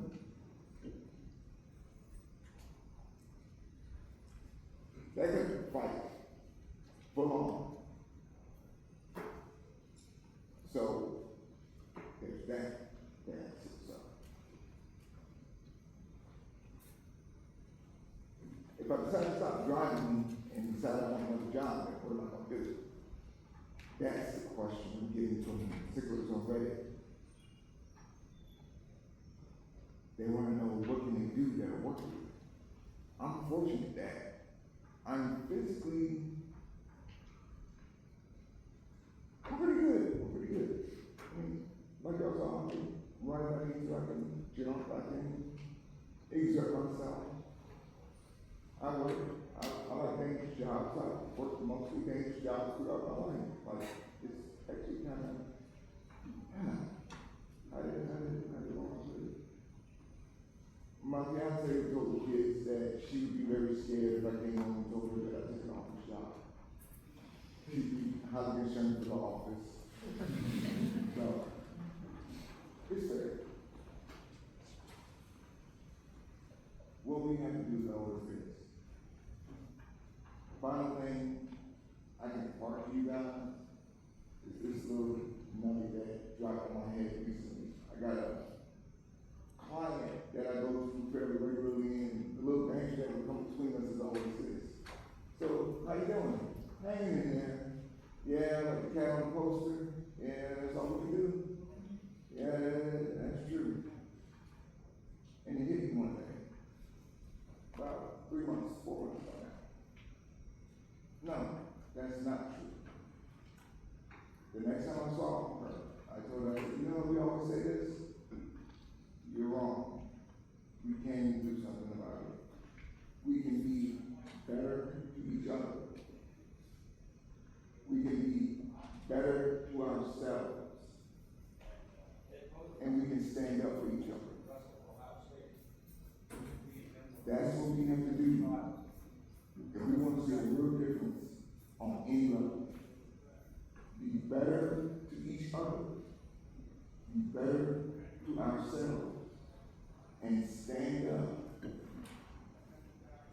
That could fight for long. So, there's that. So. If I decide to stop driving and decide I want another job, what am I going to do? That's the question I'm getting from particulars on Reddit. They want to know what can they do that'll work with it. I'm fortunate that I'm physically pretty good. We're pretty good. I mean, like y'all saw, I can run if I need to, I can jump, I can exert myself. I work, I like dangerous jobs. I've worked mostly dangerous jobs throughout my life. Like, it's actually kind of, I didn't want to. My fiance told the kids that she would be very scared if I came home and told her that I took an office job. She'd be highly concerned for the office. So, it's fair. What we have to do though is this. Final thing I can impart to you guys is this little money that dropped on my head recently. I got a client that I go to fairly regularly, and the little danger that will come between us is always this. So, how you doing? Hanging in there. Yeah, like the cat on the poster. Yeah, that's all we do. Yeah, that's true. And it hit me one day. About 3 months, 4 months ago now. No, that's not true. The next time I saw her, I told her, I said, you know, we always say this. You're wrong. We can do something about it. We can be better to each other. We can be better to ourselves. And we can stand up for each other. That's what we have to do. If we want to see a real difference on any level. Be better to each other. Be better to ourselves. And stand up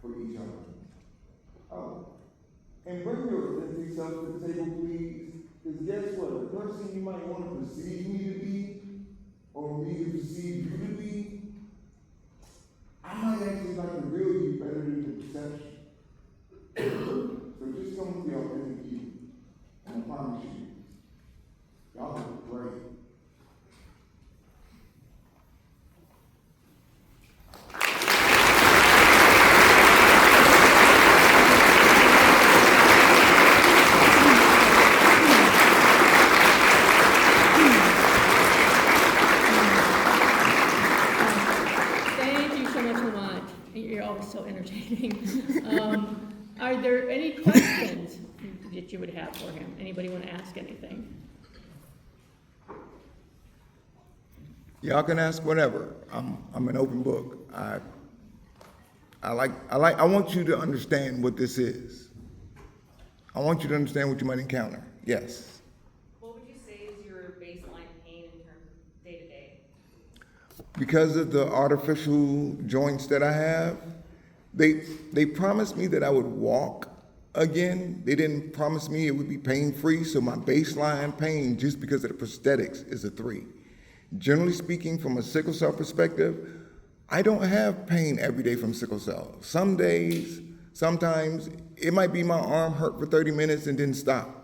for each other. Oh, and bring your authentic self to the table, please. Because guess what? The person you might want to perceive me to be, or me to perceive you to be, I might actually like the real you better than the perception. So just come with the authentic you. And I promise you, y'all look great. So entertaining. Are there any questions that you would have for him? Anybody want to ask anything? Y'all can ask whatever. I'm an open book. I want you to understand what this is. I want you to understand what you might encounter. Yes. What would you say is your baseline pain in terms of day to day? Because of the artificial joints that I have, they promised me that I would walk again. They didn't promise me it would be pain-free, so my baseline pain, just because of the prosthetics, is a 3. Generally speaking, from a sickle cell perspective, I don't have pain every day from sickle cell. Some days, sometimes, it might be my arm hurt for 30 minutes and didn't stop.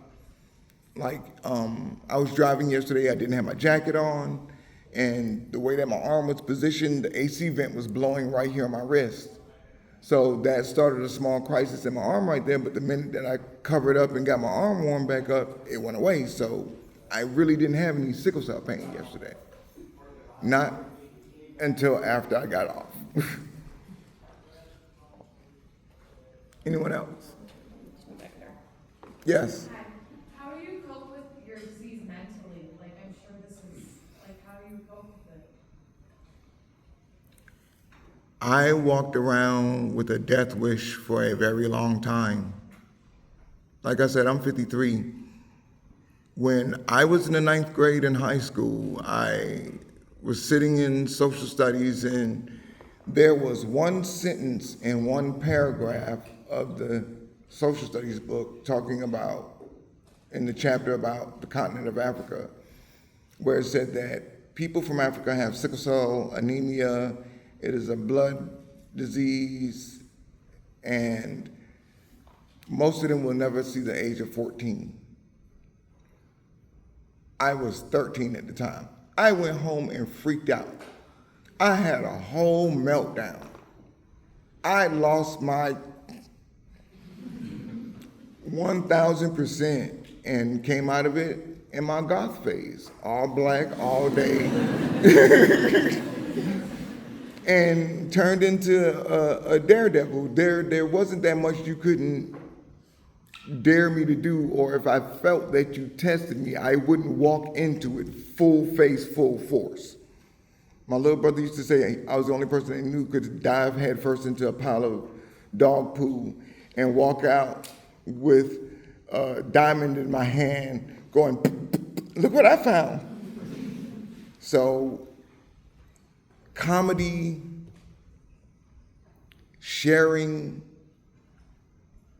Like, I was driving yesterday, I didn't have my jacket on, and the way that my arm was positioned, the AC vent was blowing right here on my wrist. So that started a small crisis in my arm right there, but the minute that I covered up and got my arm warmed back up, it went away. So I really didn't have any sickle cell pain yesterday. Not until after I got off. Anyone else? Back there. Yes. Hi. How do you cope with your disease mentally? Like, I'm sure this is, like, how do you cope with it? I walked around with a death wish for a very long time. Like I said, I'm 53. When I was in the 9th grade in high school, I was sitting in social studies, and there was one sentence in one paragraph of the social studies book talking about, in the chapter about the continent of Africa, where it said that people from Africa have sickle cell anemia. It is a blood disease, and most of them will never see the age of 14. I was 13 at the time. I went home and freaked out. I had a whole meltdown. I lost my 1,000% and came out of it in my goth phase, all black, all day. And turned into a daredevil. There wasn't that much you couldn't dare me to do, or if I felt that you tested me, I wouldn't walk into it full face, full force. My little brother used to say I was the only person they knew could dive headfirst into a pile of dog poo and walk out with a diamond in my hand going, look what I found. So comedy, sharing,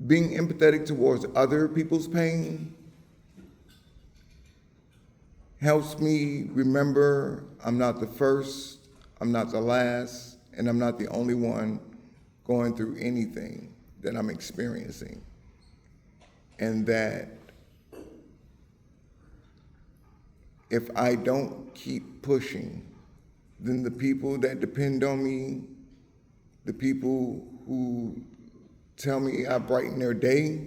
being empathetic towards other people's pain helps me remember I'm not the first, I'm not the last, and I'm not the only one going through anything that I'm experiencing. And that if I don't keep pushing, then the people that depend on me, the people who tell me I brighten their day,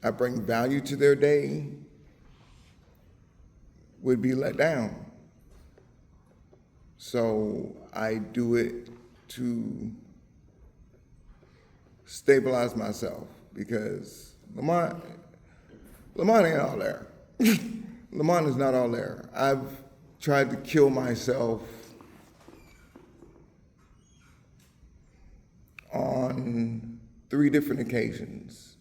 I bring value to their day, would be let down. So I do it to stabilize myself, because Lamont ain't all there. Lamont is not all there. I've tried to kill myself on 3 different occasions.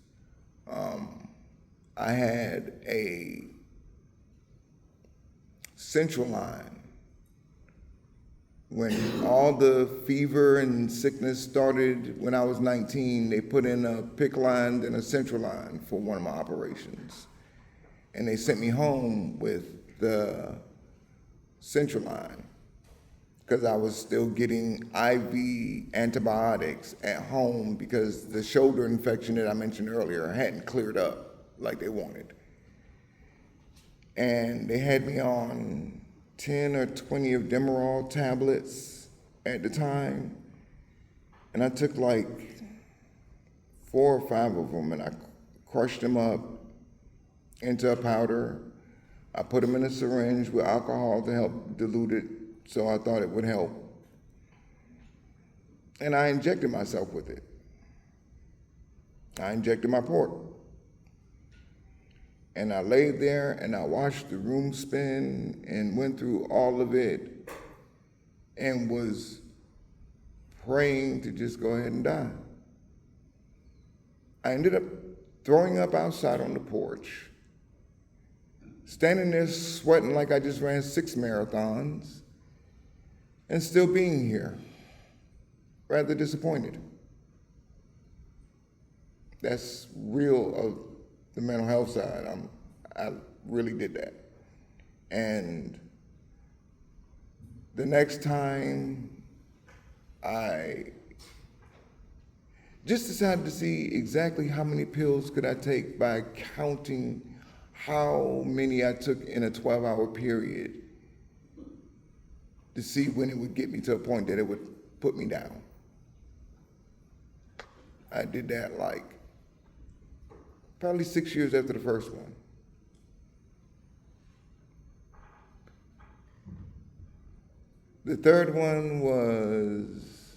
I had a central line. When all the fever and sickness started when I was 19, they put in a PICC line and a central line for one of my operations. And they sent me home with the central line because I was still getting IV antibiotics at home because the shoulder infection that I mentioned earlier hadn't cleared up like they wanted. And they had me on 10 or 20 of Demerol tablets at the time. And I took like 4 or 5 of them, and I crushed them up into a powder. I put them in a syringe with alcohol to help dilute it, so I thought it would help. And I injected myself with it. I injected my port. And I laid there and I watched the room spin and went through all of it and was praying to just go ahead and die. I ended up throwing up outside on the porch standing there sweating like I just ran 6 marathons, and still being here, rather disappointed. That's real of the mental health side. I really did that. And the next time I just decided to see exactly how many pills could I take by counting how many I took in a 12-hour period to see when it would get me to a point that it would put me down. I did that like probably 6 years after the first one. The third one was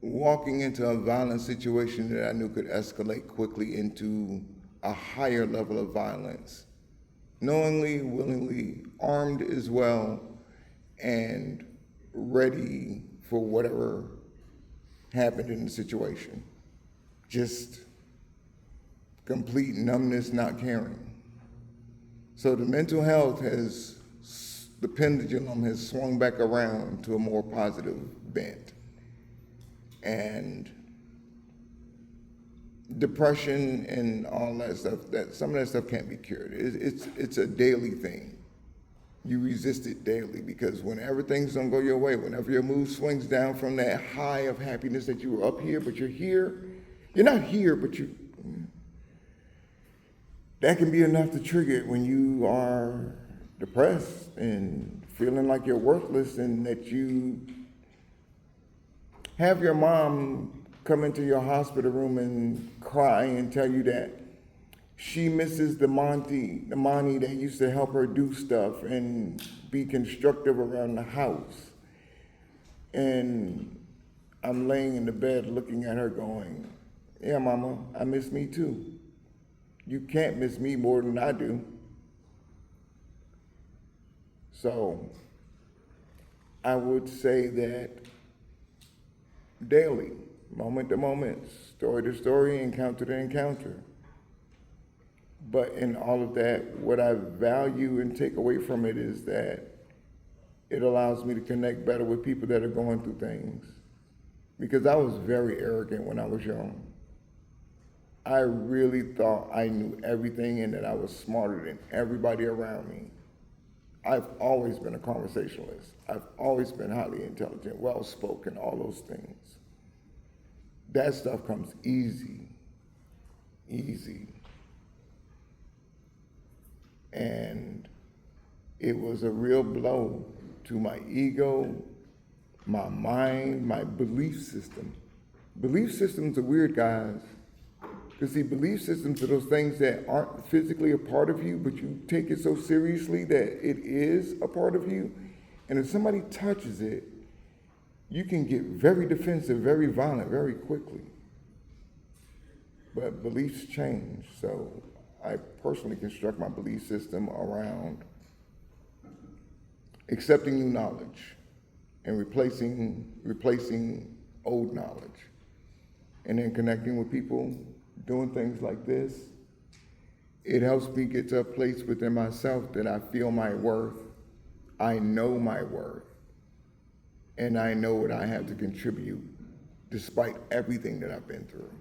walking into a violent situation that I knew could escalate quickly into a higher level of violence, knowingly, willingly, armed as well, and ready for whatever happened in the situation. Just complete numbness, not caring. So the mental health the pendulum has swung back around to a more positive bent. And depression and all that stuff, some of that stuff can't be cured. It's a daily thing. You resist it daily because whenever things don't go your way, whenever your mood swings down from that high of happiness that you were up here, but you're here, you're not here, but that can be enough to trigger it when you are depressed and feeling like you're worthless, and that you have your mom come into your hospital room and cry and tell you that she misses the Monty that used to help her do stuff and be constructive around the house. And I'm laying in the bed looking at her going, yeah, mama, I miss me too. You can't miss me more than I do. So I would say that daily, moment to moment, story to story, encounter to encounter. But in all of that, what I value and take away from it is that it allows me to connect better with people that are going through things. Because I was very arrogant when I was young. I really thought I knew everything and that I was smarter than everybody around me. I've always been a conversationalist. I've always been highly intelligent, well-spoken, all those things. That stuff comes easy. And it was a real blow to my ego, my mind, my belief system. Belief systems are weird, guys. Because see, belief systems are those things that aren't physically a part of you, but you take it so seriously that it is a part of you. And if somebody touches it, you can get very defensive, very violent, very quickly. But beliefs change. So I personally construct my belief system around accepting new knowledge and replacing old knowledge. And then connecting with people, doing things like this. It helps me get to a place within myself that I feel my worth, I know my worth, and I know what I have to contribute despite everything that I've been through.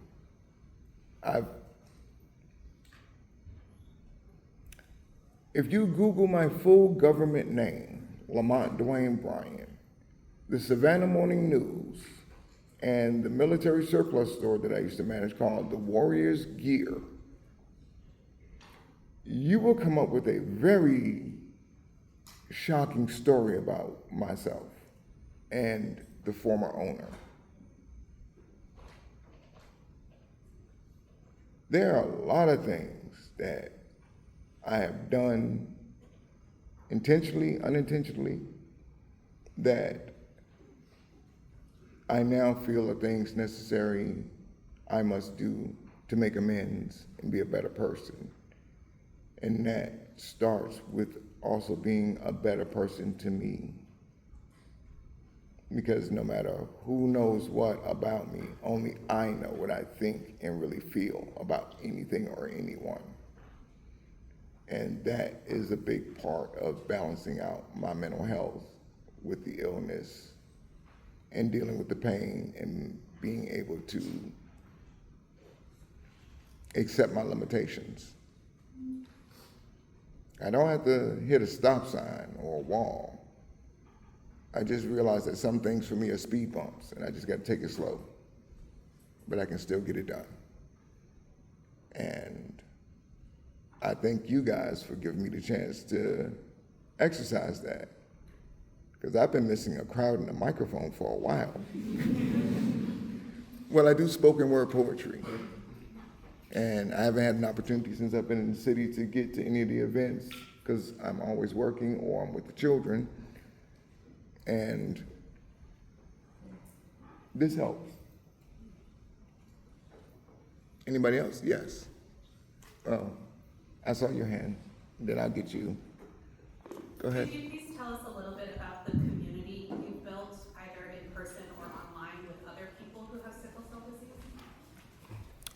If you Google my full government name, Lamont Dwayne Bryan, the Savannah Morning News, and the military surplus store that I used to manage called the Warrior's Gear, you will come up with a very shocking story about myself and the former owner. There are a lot of things that I have done intentionally, unintentionally, that I now feel are things necessary I must do to make amends and be a better person. And that starts with also being a better person to me. because no matter who knows what about me, only I know what I think and really feel about anything or anyone. And that is a big part of balancing out my mental health with the illness and dealing with the pain and being able to accept my limitations. I don't have to hit a stop sign or a wall. I just realized that some things for me are speed bumps, and I just got to take it slow. But I can still get it done. And I thank you guys for giving me the chance to exercise that, because I've been missing a crowd and a microphone for a while. Well, I do spoken word poetry, and I haven't had an opportunity since I've been in the city to get to any of the events, because I'm always working or I'm with the children. And this helps. Anybody else? Yes. Oh, I saw your hand. Then I'll get you. Go ahead. Could you please tell us a little bit about the community you've built, either in person or online, with other people who have sickle cell disease?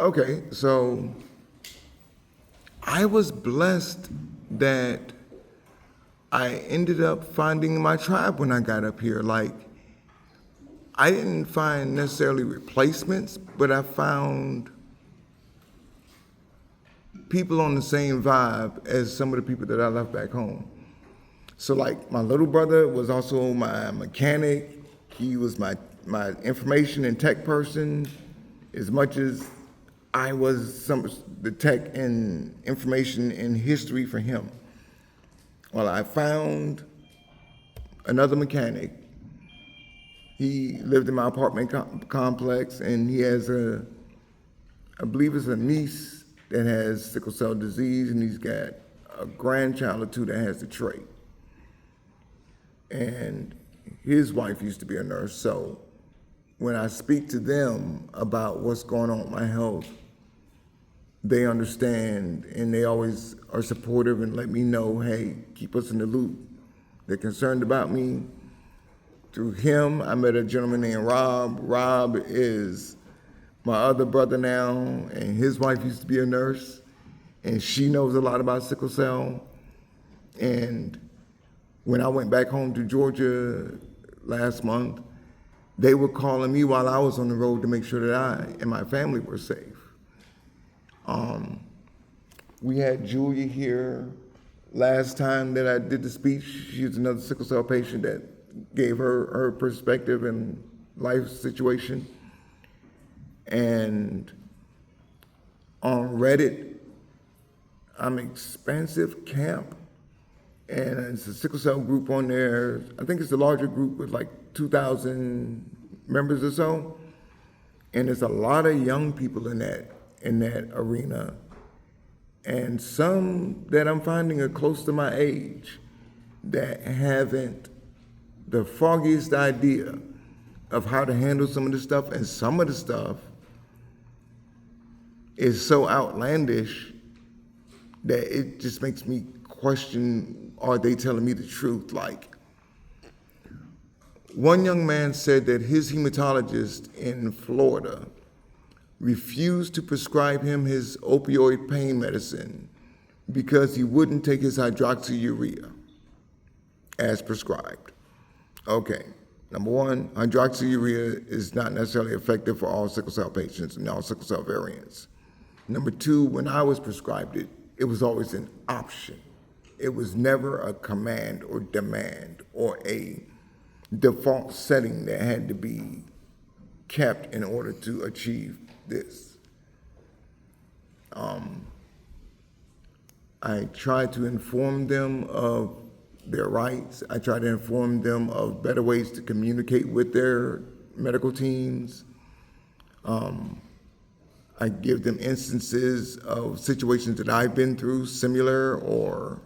Okay, so I was blessed that I ended up finding my tribe when I got up here. Like, I didn't find necessarily replacements, but I found people on the same vibe as some of the people that I left back home. So like, my little brother was also my mechanic. He was my information and tech person, as much as I was the tech and information and history for him. Well, I found another mechanic. He lived in my apartment complex, and he has I believe it's a niece that has sickle cell disease, and he's got a grandchild or two that has the trait. And his wife used to be a nurse, so when I speak to them about what's going on with my health, they understand, and they always are supportive and let me know, hey, keep us in the loop. They're concerned about me. Through him, I met a gentleman named Rob. Rob is my other brother now, and his wife used to be a nurse, and she knows a lot about sickle cell. And when I went back home to Georgia last month, they were calling me while I was on the road to make sure that I and my family were safe. We had Julia here last time that I did the speech. She was another sickle cell patient that gave her perspective and life situation. And on Reddit, I'm Expansive Camp, and it's a sickle cell group on there. I think it's a larger group with like 2,000 members or so. And there's a lot of young people in that arena. And some that I'm finding are close to my age that haven't the foggiest idea of how to handle some of the stuff. And some of the stuff is so outlandish that it just makes me question, are they telling me the truth? Like, one young man said that his hematologist in Florida refused to prescribe him his opioid pain medicine because he wouldn't take his hydroxyurea as prescribed. Okay, number one, hydroxyurea is not necessarily effective for all sickle cell patients and all sickle cell variants. Number two, when I was prescribed it, it was always an option. It was never a command or demand or a default setting that had to be kept in order to achieve this. I try to inform them of their rights. I try to inform them of better ways to communicate with their medical teams. I give them instances of situations that I've been through, similar or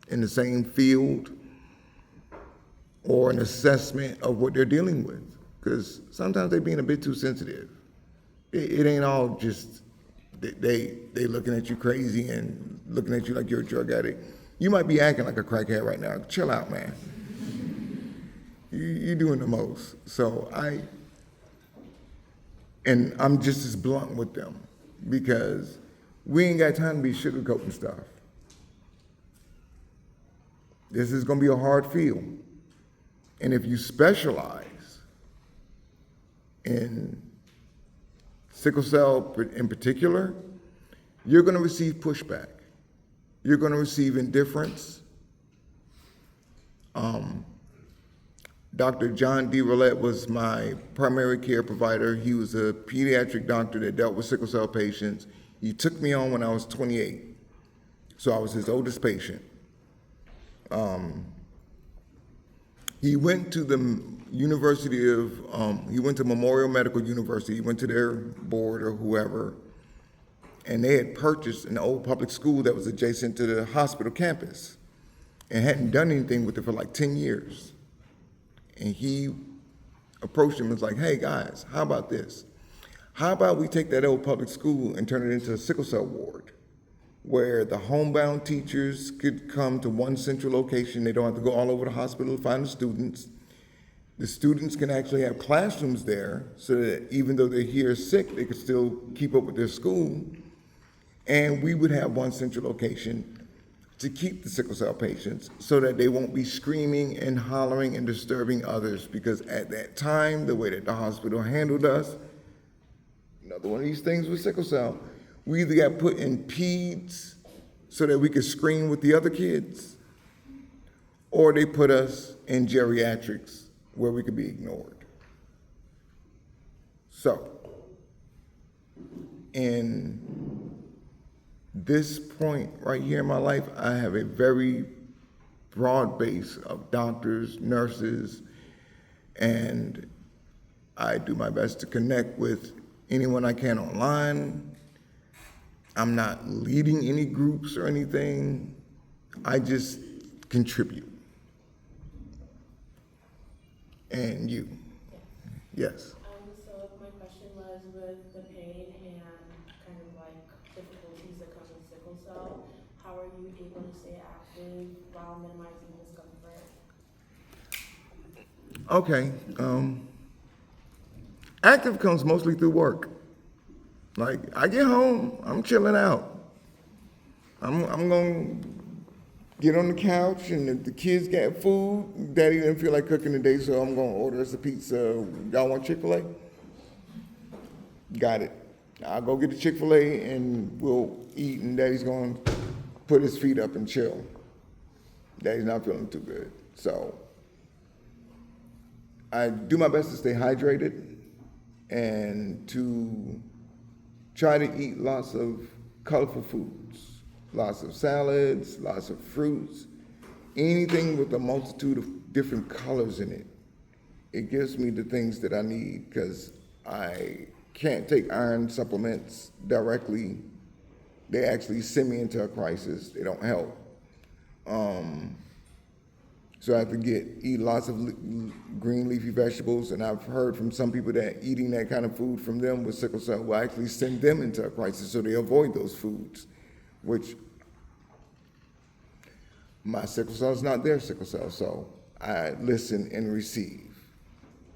in the same field, or an assessment of what they're dealing with. Because sometimes they're being a bit too sensitive. It ain't all just they looking at you crazy and looking at you like you're a drug addict. You might be acting like a crackhead right now. Chill out, man. You're doing the most. So and I'm just as blunt with them because we ain't got time to be sugarcoating stuff. This is gonna be a hard field. And if you specialize in sickle cell in particular, you're gonna receive pushback. You're gonna receive indifference. Dr. Della-Moretta was my primary care provider. He was a pediatric doctor that dealt with sickle cell patients. He took me on when I was 28, so I was his oldest patient. He went to the University of, he went to Memorial Medical University, he went to their board or whoever, and they had purchased an old public school that was adjacent to the hospital campus and hadn't done anything with it for like 10 years. And he approached him and was like, hey guys, how about this? How about we take that old public school and turn it into a sickle cell ward where the homebound teachers could come to one central location. They don't have to go all over the hospital to find the students. The students can actually have classrooms there so that even though they're here sick, they could still keep up with their school. And we would have one central location to keep the sickle cell patients so that they won't be screaming and hollering and disturbing others, because at that time, the way that the hospital handled us, another one of these things with sickle cell, we either got put in peds so that we could scream with the other kids, or they put us in geriatrics where we could be ignored. So, in this point right here in my life, I have a very broad base of doctors, nurses, and I do my best to connect with anyone I can online. I'm not leading any groups or anything. I just contribute. And you? Yes. So my question was with the pain and kind of like difficulties that come with sickle cell, how are you able to stay active while minimizing discomfort? Okay. Active comes mostly through work. Like, I get home, I'm chilling out. I'm gonna get on the couch, and if the kids got food, Daddy didn't feel like cooking today, so I'm gonna order us a pizza. Y'all want Chick-fil-A? Got it. I'll go get the Chick-fil-A and we'll eat, and Daddy's gonna put his feet up and chill. Daddy's not feeling too good. So I do my best to stay hydrated and to try to eat lots of colorful foods, lots of salads, lots of fruits, anything with a multitude of different colors in it. It gives me the things that I need, because I can't take iron supplements directly. They actually send me into a crisis. They don't help. So I have to eat lots of green leafy vegetables, and I've heard from some people that eating that kind of food from them with sickle cell will actually send them into a crisis, so they avoid those foods, which my sickle cell is not their sickle cell, so I listen and receive.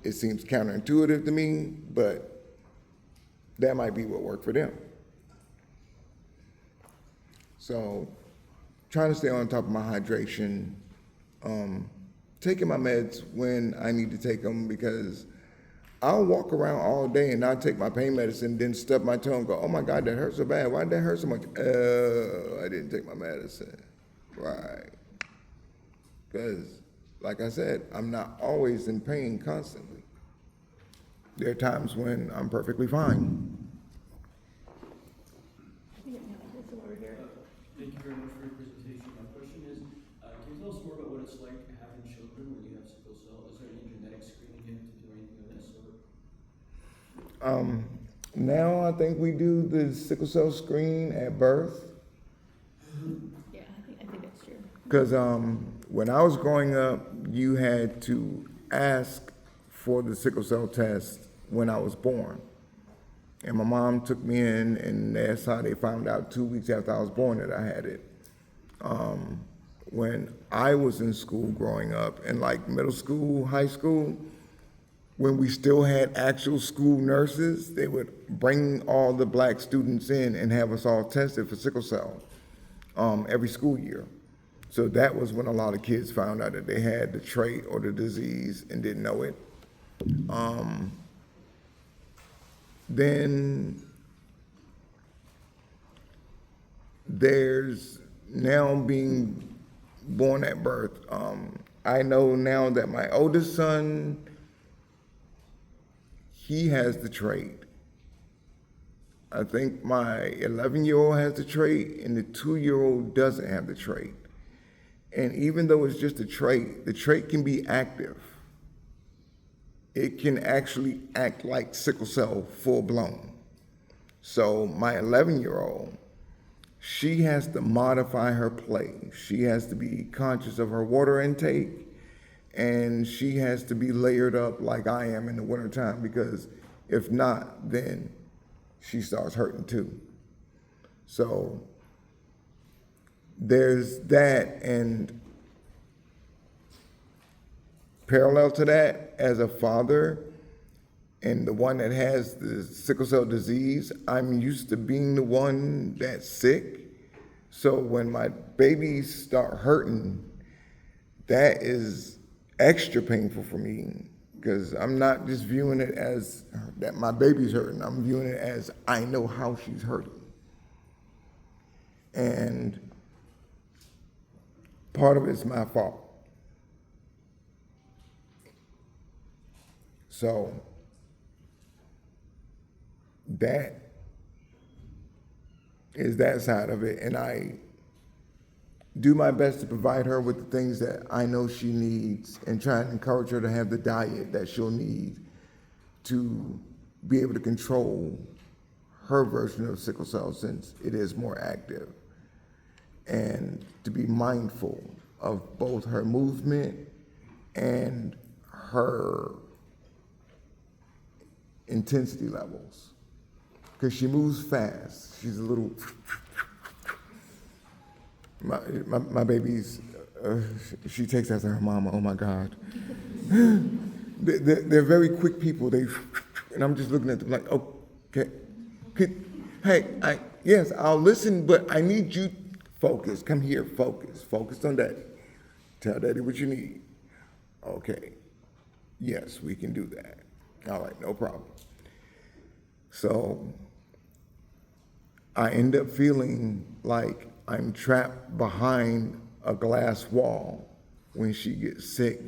It seems counterintuitive to me, but that might be what worked for them. So trying to stay on top of my hydration, taking my meds when I need to take them, because I'll walk around all day and not take my pain medicine, then stub my toe and go, oh my God, that hurts so bad. Why did that hurt so much? I didn't take my medicine. Right. Because, like I said, I'm not always in pain constantly. There are times when I'm perfectly fine. Thank you very much for your presentation. My question is, can you tell us more about what it's like having children when you have sickle cell? Is there any genetic screening you have to do or anything of that sort? Now I think we do the sickle cell screen at birth. Yeah, I think that's true. Because when I was growing up, you had to ask for the sickle cell test when I was born. And my mom took me in, and that's how they found out 2 weeks after I was born that I had it. when I was in school growing up, in like middle school, high school, when we still had actual school nurses, they would bring all the black students in and have us all tested for sickle cell every school year. So that was when a lot of kids found out that they had the trait or the disease and didn't know it. Then there's now being born at birth. I know now that my oldest son, he has the trait. I think my 11-year-old has the trait and the 2-year-old doesn't have the trait. And even though it's just a trait, the trait can be active. It can actually act like sickle cell full blown. So my 11-year-old, she has to modify her play. She has to be conscious of her water intake, and she has to be layered up like I am in the wintertime, because if not, then she starts hurting too. So there's that, and parallel to that, as a father and the one that has the sickle cell disease, I'm used to being the one that's sick. So when my babies start hurting, that is extra painful for me, because I'm not just viewing it as that my baby's hurting. I'm viewing it as I know how she's hurting. And part of it's my fault. So that is that side of it. And I do my best to provide her with the things that I know she needs and try and encourage her to have the diet that she'll need to be able to control her version of sickle cell, since it is more active, and to be mindful of both her movement and her intensity levels, because she moves fast. She's a little, my baby's, she takes after her mama, oh my God. They're very quick people. And I'm just looking at them like, okay, yes, I'll listen, but I need you, focus, come here, focus on daddy. Tell daddy what you need. Okay, yes, we can do that. All right, no problem. So I end up feeling like I'm trapped behind a glass wall when she gets sick,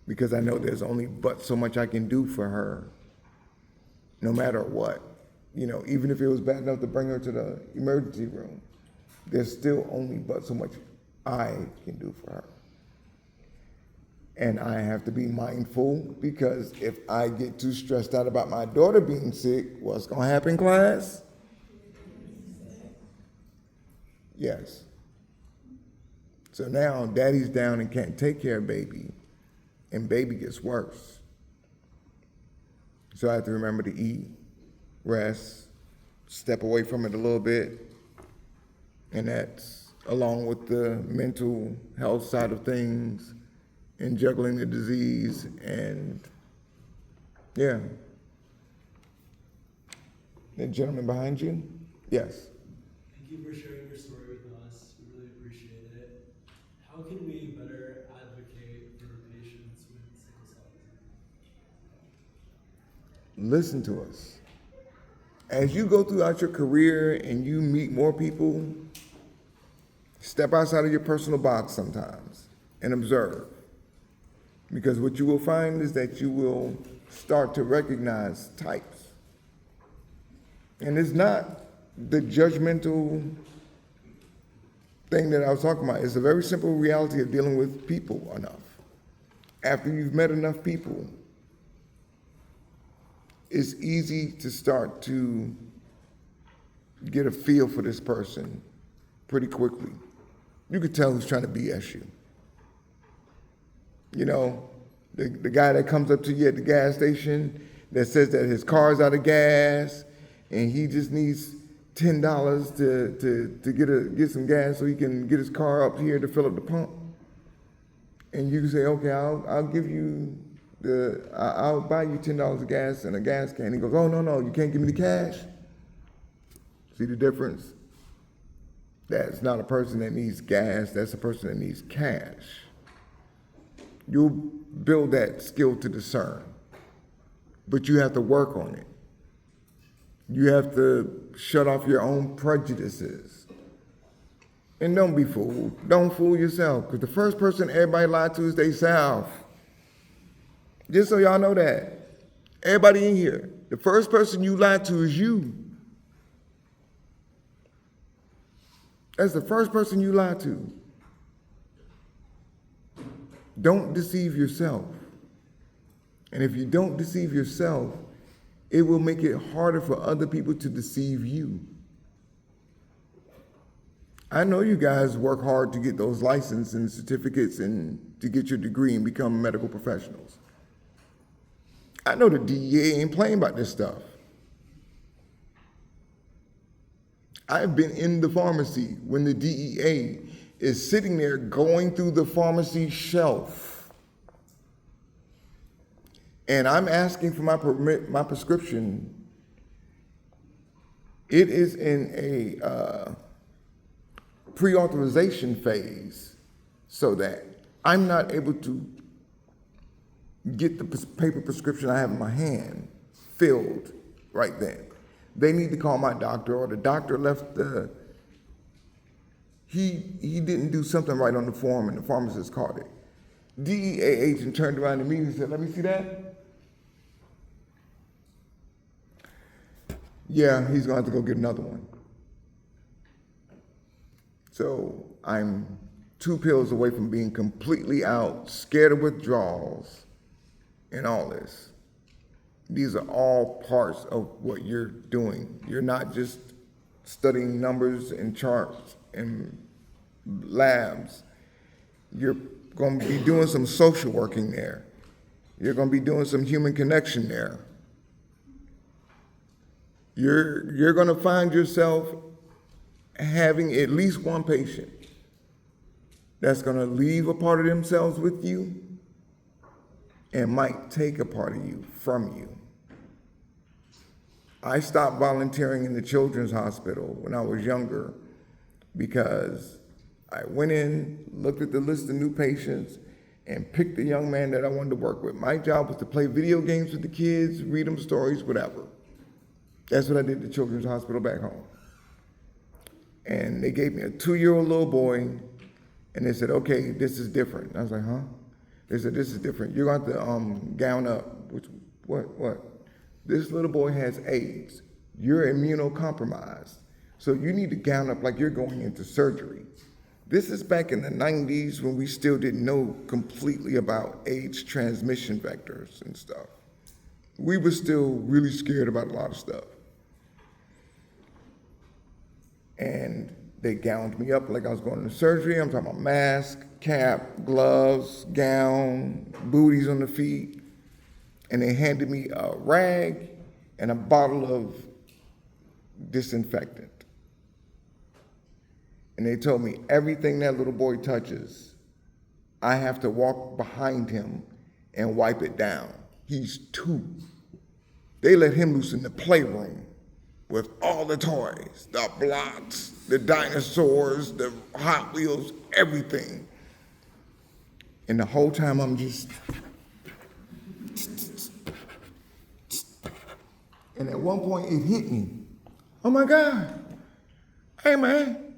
because I know there's only but so much I can do for her, no matter what. You know, even if it was bad enough to bring her to the emergency room, there's still only but so much I can do for her. And I have to be mindful, because if I get too stressed out about my daughter being sick, what's gonna happen, class? Yes. So now daddy's down and can't take care of baby, and baby gets worse. So I have to remember to eat, rest, step away from it a little bit, and that's along with the mental health side of things and juggling the disease, and yeah. The gentleman behind you? Yes. Thank you for sharing your story with us. We really appreciate it. How can we better advocate for patients with sickle cell disease? Listen to us. As you go throughout your career and you meet more people, step outside of your personal box sometimes and observe. Because what you will find is that you will start to recognize types. And it's not the judgmental thing that I was talking about. It's a very simple reality of dealing with people enough. After you've met enough people, it's easy to start to get a feel for this person pretty quickly. You could tell who's trying to BS you. You know, the guy that comes up to you at the gas station that says that his car's out of gas and he just needs $10 to get some gas so he can get his car up here to fill up the pump. And you say, okay, I'll give you I'll buy you $10 of gas and a gas can. He goes, oh, no, you can't give me the cash. See the difference? That's not a person that needs gas, that's a person that needs cash. You'll build that skill to discern, but you have to work on it. You have to shut off your own prejudices. And don't be fooled. Don't fool yourself, because the first person everybody lied to is they self. Just so y'all know that. Everybody in here, the first person you lied to is you. That's the first person you lied to. Don't deceive yourself. And if you don't deceive yourself, it will make it harder for other people to deceive you. I know you guys work hard to get those licenses and certificates and to get your degree and become medical professionals. I know the DEA ain't playing about this stuff. I've been in the pharmacy when the DEA is sitting there going through the pharmacy shelf. And I'm asking for my prescription. It is in a pre-authorization phase so that I'm not able to get the paper prescription I have in my hand filled right then. They need to call my doctor, or the doctor left he didn't do something right on the form and the pharmacist caught it. DEA agent turned around to me and said, let me see that. Yeah, he's gonna have to go get another one. So I'm 2 pills away from being completely out, scared of withdrawals, and all this. These are all parts of what you're doing. You're not just studying numbers and charts and labs. You're going to be doing some social working there. You're going to be doing some human connection there. You're going to find yourself having at least one patient that's going to leave a part of themselves with you and might take a part of you from you. I stopped volunteering in the children's hospital when I was younger because I went in, looked at the list of new patients, and picked the young man that I wanted to work with. My job was to play video games with the kids, read them stories, whatever. That's what I did at the children's hospital back home. And they gave me a 2-year-old little boy, and they said, okay, this is different. I was like, huh? They said, this is different. You're going to have to gown up. Which, what? This little boy has AIDS. You're immunocompromised. So you need to gown up like you're going into surgery. This is back in the 90s when we still didn't know completely about AIDS transmission vectors and stuff. We were still really scared about a lot of stuff. And they gowned me up like I was going into surgery. I'm talking about mask, cap, gloves, gown, booties on the feet. And they handed me a rag and a bottle of disinfectant. And they told me everything that little boy touches, I have to walk behind him and wipe it down. He's 2. They let him loose in the playroom with all the toys, the blocks, the dinosaurs, the Hot Wheels, everything. And the whole time I'm just, and at one point it hit me. Oh my God. Hey man,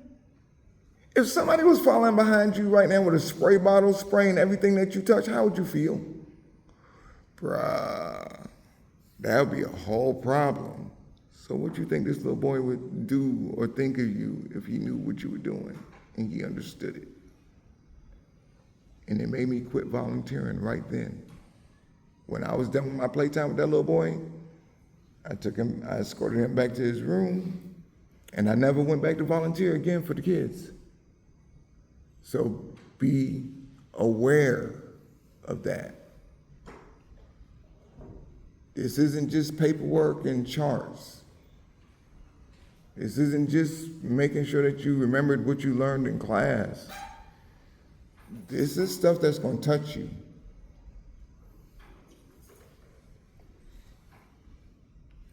if somebody was following behind you right now with a spray bottle spraying everything that you touch, how would you feel? Bruh, that would be a whole problem. So what you think this little boy would do or think of you if he knew what you were doing and he understood it? And it made me quit volunteering right then. When I was done with my playtime with that little boy, I escorted him back to his room, and I never went back to volunteer again for the kids. So be aware of that. This isn't just paperwork and charts. This isn't just making sure that you remembered what you learned in class. This is stuff that's going to touch you.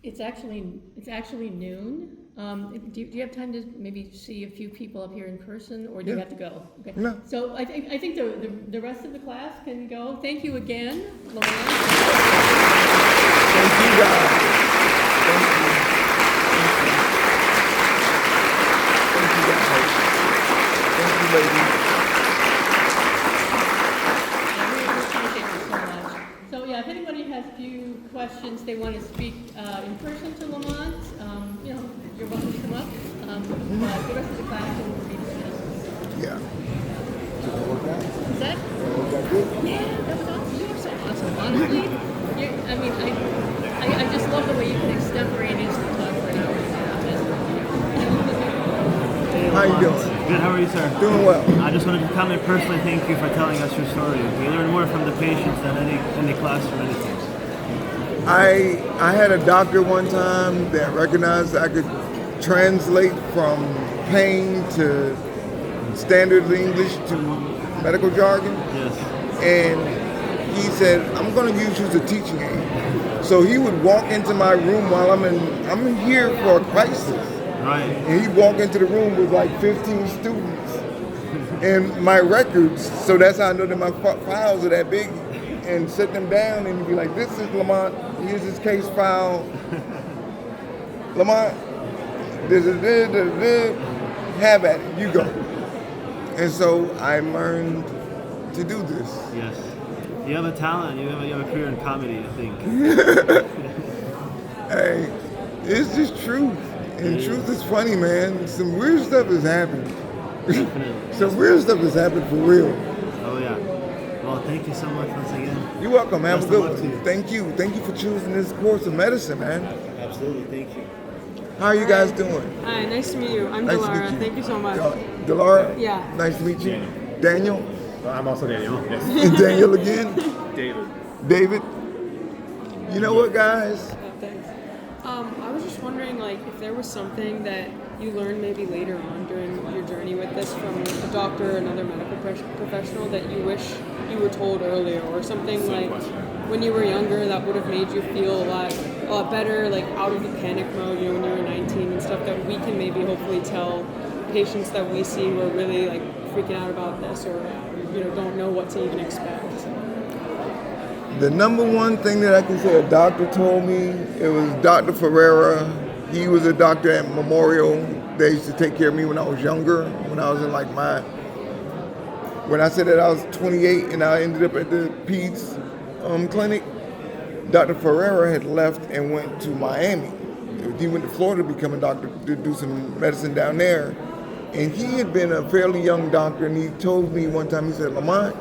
It's actually noon. Do you have time to maybe see a few people up here in person, or do you Yeah. have to go? Okay. No. So I think the rest of the class can go. Thank you again, Lauren. Thank you, guys. Thank you. Thank you, guys. Thank you, ladies. I really appreciate it so much. So yeah, if anybody has a few questions they want to speak in person to Lamont, you're welcome to come up. But the rest of the class will be dismissed. Yeah. Did it work out? Is that? Was that good? Yeah, that was awesome. You were so awesome. Honestly, I just love the way you can extemporaneously talk for an hour and a half. How you doing? Good, how are you, sir? Doing well. I just wanted to come and personally thank you for telling us your story. We learn more from the patients than any classroom, anything. I had a doctor one time that recognized I could translate from pain to standard English to medical jargon. Yes. And he said, I'm going to use you as a teaching aid. So he would walk into my room while I'm in here for a crisis. Right. And he'd walk into the room with like 15 students and my records. So that's how I know that my files are that big. And sit them down and you'd be like, this is Lamont, here's his case file. Lamont, have at it, you go. And so I learned to do this. Yes. You have a talent, you have a career in comedy, I think. Hey, it's just truth. And truth is funny, man. Some weird stuff has happened. Definitely. Some weird stuff has happened for real. Oh, yeah. Well, thank you so much once again. You're welcome. Have a Best of good luck to one. you. Thank you. Thank you for choosing this course of medicine, man. Absolutely, thank you. How are you guys doing? Hi, nice to meet you. I'm Nice to Delara. meet you. Thank you so much. Delara? Yeah. Nice to meet you. Daniel? I'm also Daniel. Yes. And Daniel again? David. David? You know what, guys? Thanks. I was just wondering, if there was something that you learned maybe later on during your journey with this from a doctor or another medical professional that you wish you were told earlier, or something when you were younger that would have made you feel a lot better, out of the panic mode, when you were 19 and stuff, that we can maybe hopefully tell patients that we see who are really freaking out about this, or don't know what to even expect. The number one thing that I can say a doctor told me, it was Dr. Ferreira. He was a doctor at Memorial. They used to take care of me when I was younger, when I was in when I said that I was 28 and I ended up at the Peds clinic, Dr. Ferreira had left and went to Miami. He went to Florida to become a doctor, to do some medicine down there. And he had been a fairly young doctor, and he told me one time, he said, Lamont,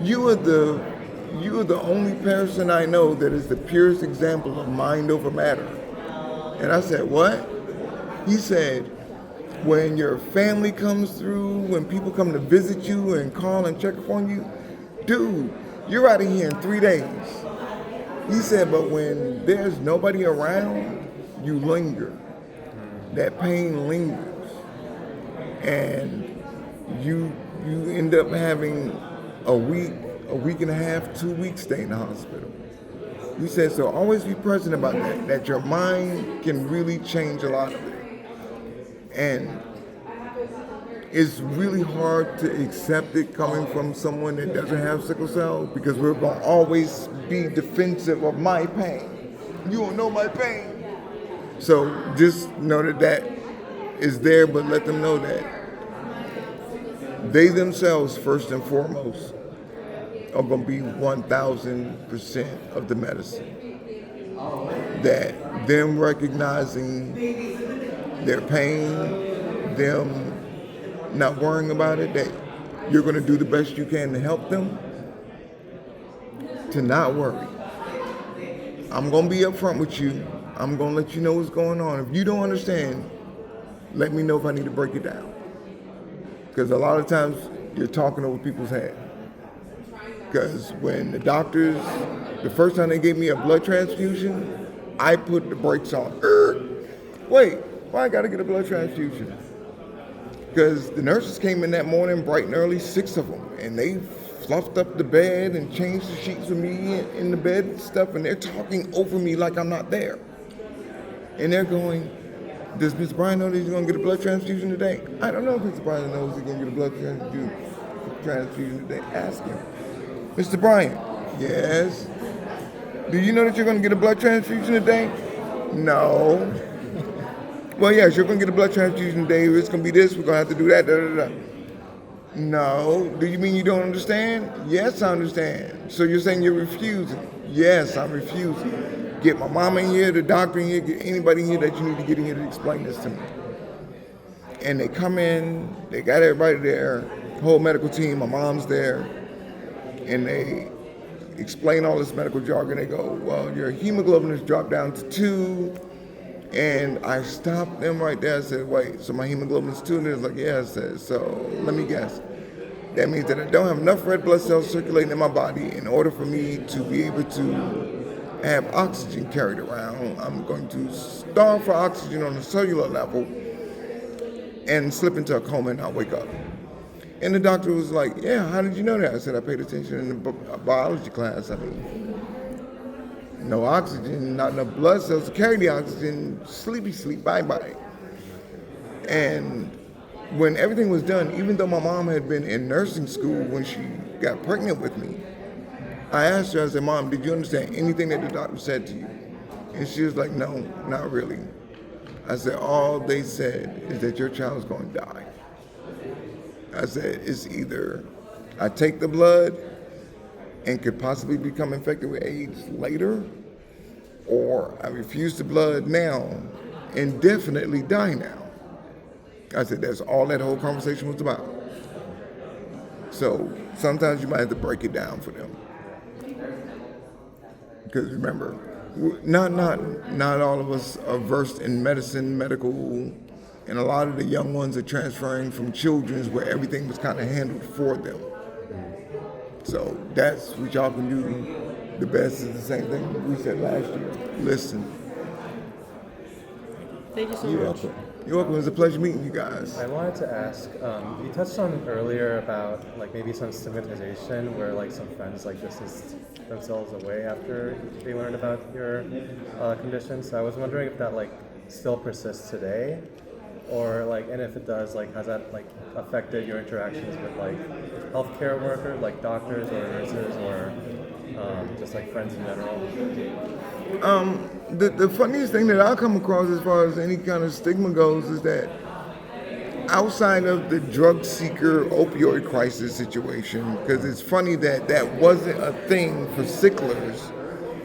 you are the only person I know that is the purest example of mind over matter. And I said, what? He said, when your family comes through, when people come to visit you and call and check upon you, dude, you're out of here in 3 days. He said, but when there's nobody around, you linger. That pain lingers. And you end up having a week and a half, 2 weeks stay in the hospital. He said, so always be present about that your mind can really change a lot of it. And it's really hard to accept it coming from someone that doesn't have sickle cell, because we're going to always be defensive of my pain. You don't know my pain. So just know that is there, but let them know that they themselves, first and foremost, are going to be 1,000% of the medicine. That them recognizing their pain, them not worrying about it, that you're going to do the best you can to help them, to not worry. I'm going to be upfront with you. I'm going to let you know what's going on. If you don't understand, let me know if I need to break it down. Because a lot of times you're talking over people's head. Because when the doctors, the first time they gave me a blood transfusion, I put the brakes on. Wait, Why I gotta get a blood transfusion? Because the nurses came in that morning bright and early, 6 of them, and they fluffed up the bed and changed the sheets for me in the bed and stuff, and they're talking over me like I'm not there. And they're going, does Mr. Bryan know that he's gonna get a blood transfusion today? I don't know if Mr. Bryan knows he's gonna get a blood transfusion today. Ask him. Mr. Bryan, yes? Do you know that you're gonna get a blood transfusion today? No. Well, yes, you're gonna get a blood transfusion today. It's gonna be this, we're gonna have to do that, da da da. No. Do you mean you don't understand? Yes, I understand. So you're saying you're refusing? Yes, I'm refusing. Get my mom in here, the doctor in here, get anybody in here that you need to get in here to explain this to me. And they come in, they got everybody there, whole medical team, my mom's there, and they explain all this medical jargon. They go, well, your hemoglobin has dropped down to 2. And I stopped them right there. I said, wait, so my hemoglobin is 2? And they're like, yeah. I said, so let me guess. That means that I don't have enough red blood cells circulating in my body in order for me to be able to have oxygen carried around. I'm going to starve for oxygen on a cellular level and slip into a coma and I'll wake up. And the doctor was like, yeah, how did you know that? I said, I paid attention in the biology class. I mean, no oxygen, not enough blood cells to carry the oxygen, sleepy sleep, bye-bye. And when everything was done, even though my mom had been in nursing school when she got pregnant with me, I asked her, I said, Mom, did you understand anything that the doctor said to you? And she was like, no, not really. I said, all they said is that your child's going to die. I said, it's either I take the blood and could possibly become infected with AIDS later, or I refuse the blood now and definitely die now. I said, that's all that whole conversation was about. So sometimes you might have to break it down for them. Because remember, not all of us are versed in medicine, medical, and a lot of the young ones are transferring from children's where everything was kind of handled for them. So that's what y'all can do. The best is the same thing we said last year. Listen. Thank you so You're much. welcome. You're welcome. It was a pleasure meeting you guys. I wanted to ask, you touched on earlier about like maybe some stigmatization where like some friends like distanced themselves away after they learned about your condition. So I was wondering if that like still persists today, or like, and if it does, like has that like affected your interactions with like healthcare workers, like doctors or nurses, or just like friends in general? The funniest thing that I come across as far as any kind of stigma goes is that outside of the drug seeker opioid crisis situation, because it's funny that that wasn't a thing for sicklers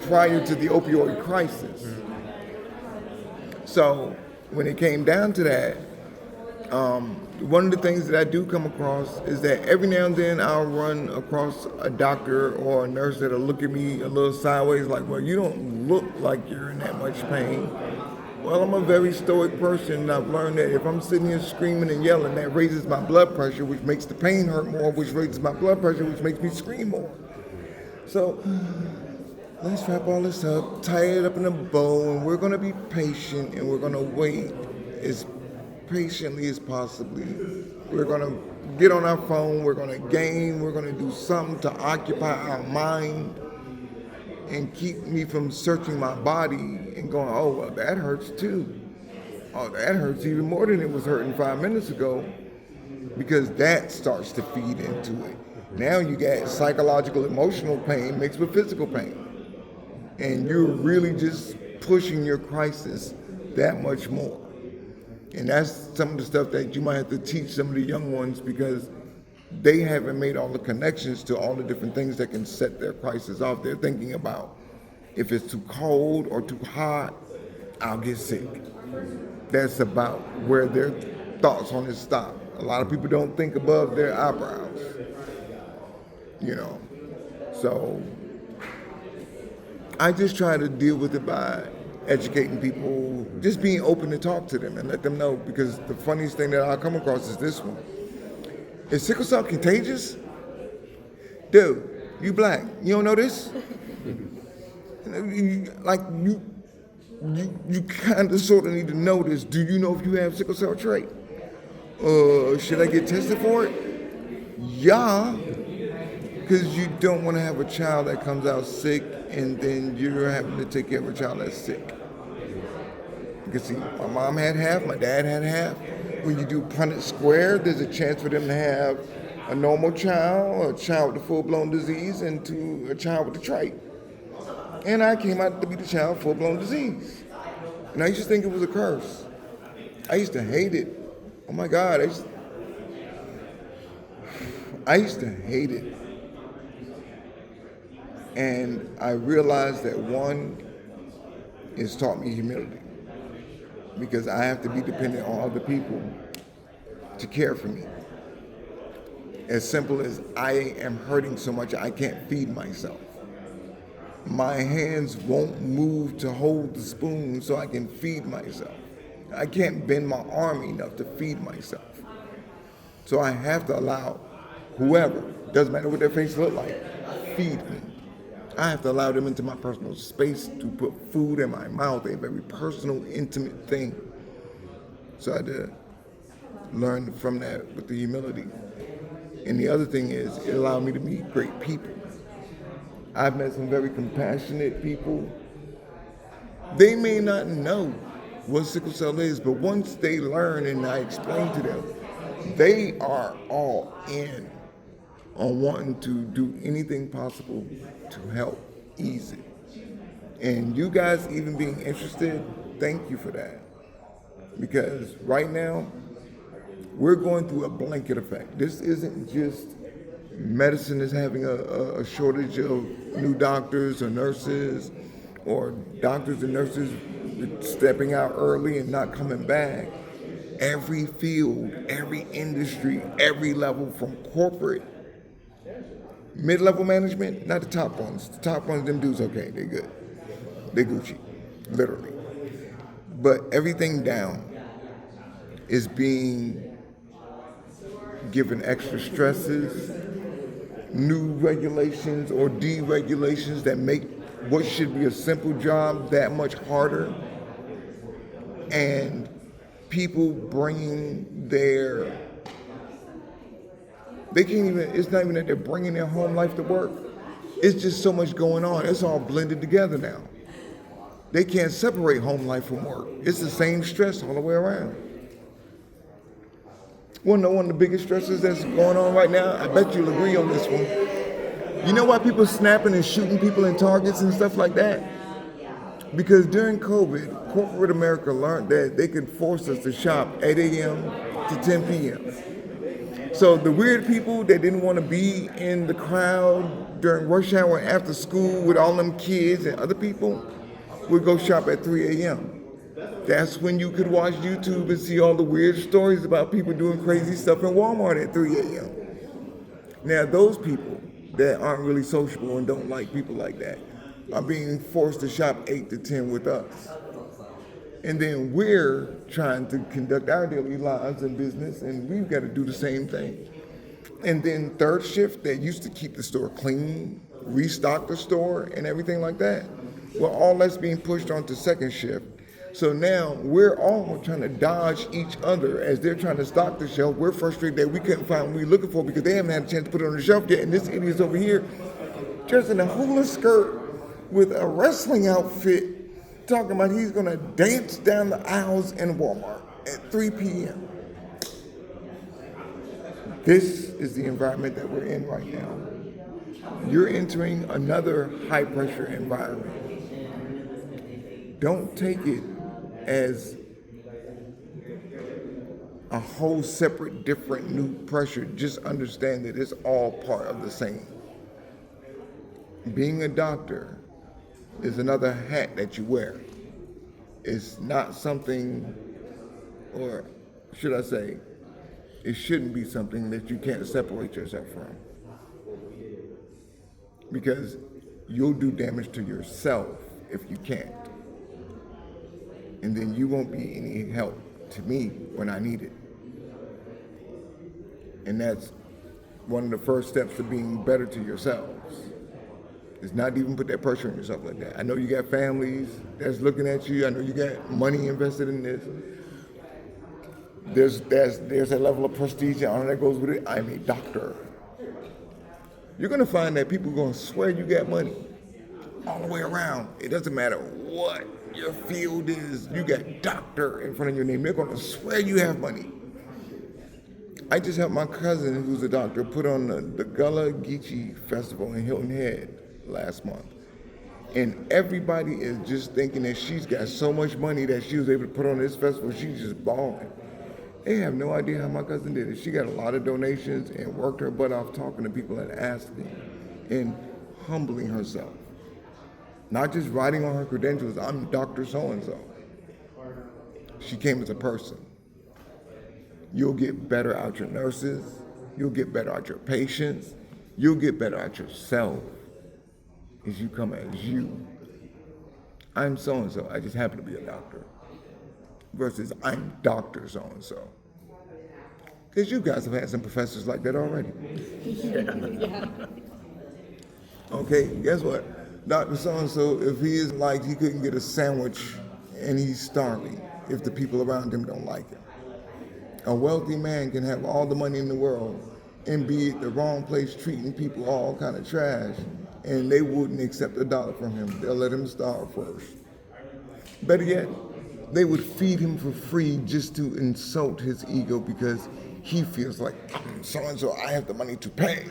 prior to the opioid crisis. So when it came down to that, one of the things that I do come across is that every now and then I'll run across a doctor or a nurse that'll look at me a little sideways like, well, you don't look like you're in that much pain. Well, I'm a very stoic person, and I've learned that if I'm sitting here screaming and yelling, that raises my blood pressure, which makes the pain hurt more, which raises my blood pressure, which makes me scream more. So let's wrap all this up, tie it up in a bow, and we're gonna be patient, and we're gonna wait as patiently as possibly. We're gonna get on our phone, we're gonna game, we're gonna do something to occupy our mind and keep me from searching my body and going, oh, well, that hurts too. Oh, that hurts even more than it was hurting 5 minutes ago, because that starts to feed into it. Now you got psychological, emotional pain mixed with physical pain. And you're really just pushing your crisis that much more. And that's some of the stuff that you might have to teach some of the young ones, because they haven't made all the connections to all the different things that can set their crisis off. They're thinking about, if it's too cold or too hot, I'll get sick. That's about where their thoughts on it stop. A lot of people don't think above their eyebrows, you know. So I just try to deal with it by educating people, just being open to talk to them and let them know, because the funniest thing that I'll come across is this one. Is sickle cell contagious? Dude, you black, you don't know this? Like, you kind of sort of need to know this. Do you know if you have sickle cell trait? Should I get tested for it? Yeah, because you don't want to have a child that comes out sick and then you're having to take care of a child that's sick. Because see, my mom had half, my dad had half. When you do Punnett square, there's a chance for them to have a normal child, a child with a full-blown disease, and to a child with a trait. And I came out to be the child with full-blown disease. And I used to think it was a curse. I used to hate it. Oh my God, I used to hate it. And I realized that one, it's taught me humility. Because I have to be dependent on other people to care for me. As simple as I am hurting so much I can't feed myself. My hands won't move to hold the spoon so I can feed myself. I can't bend my arm enough to feed myself. So I have to allow whoever, doesn't matter what their face look like, feed me. I have to allow them into my personal space to put food in my mouth, a very personal, intimate thing. So I had to learn from that with the humility. And the other thing is, it allowed me to meet great people. I've met some very compassionate people. They may not know what sickle cell is, but once they learn and I explain to them, they are all in on wanting to do anything possible to help ease it. And you guys even being interested, thank you for that. Because right now, we're going through a blanket effect. This isn't just medicine is having a shortage of new doctors or nurses, or doctors and nurses stepping out early and not coming back. Every field, every industry, every level from corporate, mid-level management, not the top ones. The top ones, them dudes, okay, they're good. They're Gucci, literally. But everything down is being given extra stresses, new regulations or deregulations that make what should be a simple job that much harder. And people bringing it's not even that they're bringing their home life to work. It's just so much going on. It's all blended together now. They can't separate home life from work. It's the same stress all the way around. Want to know one of the biggest stresses that's going on right now? I bet you'll agree on this one. You know why people snapping and shooting people in targets and stuff like that? Because during COVID, corporate America learned that they could force us to shop 8 a.m. to 10 p.m. So the weird people that didn't want to be in the crowd during rush hour after school with all them kids and other people would go shop at 3 a.m. That's when you could watch YouTube and see all the weird stories about people doing crazy stuff in Walmart at 3 a.m. Now those people that aren't really sociable and don't like people like that are being forced to shop 8 to 10 with us. And then we're trying to conduct our daily lives and business, and we've got to do the same thing. And then third shift that used to keep the store clean, restock the store and everything like that, well, all that's being pushed onto second shift. So now we're all trying to dodge each other as they're trying to stock the shelf. We're frustrated that we couldn't find what we were looking for because they haven't had a chance to put it on the shelf yet. And this idiot's over here dressed in a hula skirt with a wrestling outfit talking about he's going to dance down the aisles in Walmart at 3 p.m. This is the environment that we're in right now. You're entering another high-pressure environment. Don't take it as a whole separate, different, new pressure. Just understand that it's all part of the same. Being a doctor is another hat that you wear. It's not something, or should I say, it shouldn't be something that you can't separate yourself from. Because you'll do damage to yourself if you can't. And then you won't be any help to me when I need it. And that's one of the first steps to being better to yourselves, It's not to even put that pressure on yourself like that. I know you got families that's looking at you. I know you got money invested in this. There's a level of prestige and honor that goes with it. I'm a doctor. You're gonna find that people are gonna swear you got money all the way around. It doesn't matter what your field is. You got doctor in front of your name. They're gonna swear you have money. I just helped my cousin, who's a doctor, put on the Gullah Geechee Festival in Hilton Head last month. And everybody is just thinking that she's got so much money that she was able to put on this festival. She's just balling. They have no idea how my cousin did it. She got a lot of donations and worked her butt off talking to people and asking and humbling herself. Not just writing on her credentials, I'm Dr. So-and-so. She came as a person. You'll get better out your nurses. You'll get better out your patients. You'll get better out yourself as you come as you. I'm so-and-so. I just happen to be a doctor. Versus I'm Dr. So-and-so. Because you guys have had some professors like that already. Yeah. Okay, guess what? Dr. So-and-so, if he is liked, he couldn't get a sandwich and he's starving if the people around him don't like him. A wealthy man can have all the money in the world and be at the wrong place treating people all kind of trash, and they wouldn't accept $1 from him. They'll let him starve first. Better yet, they would feed him for free just to insult his ego because he feels like, so-and-so, I have the money to pay.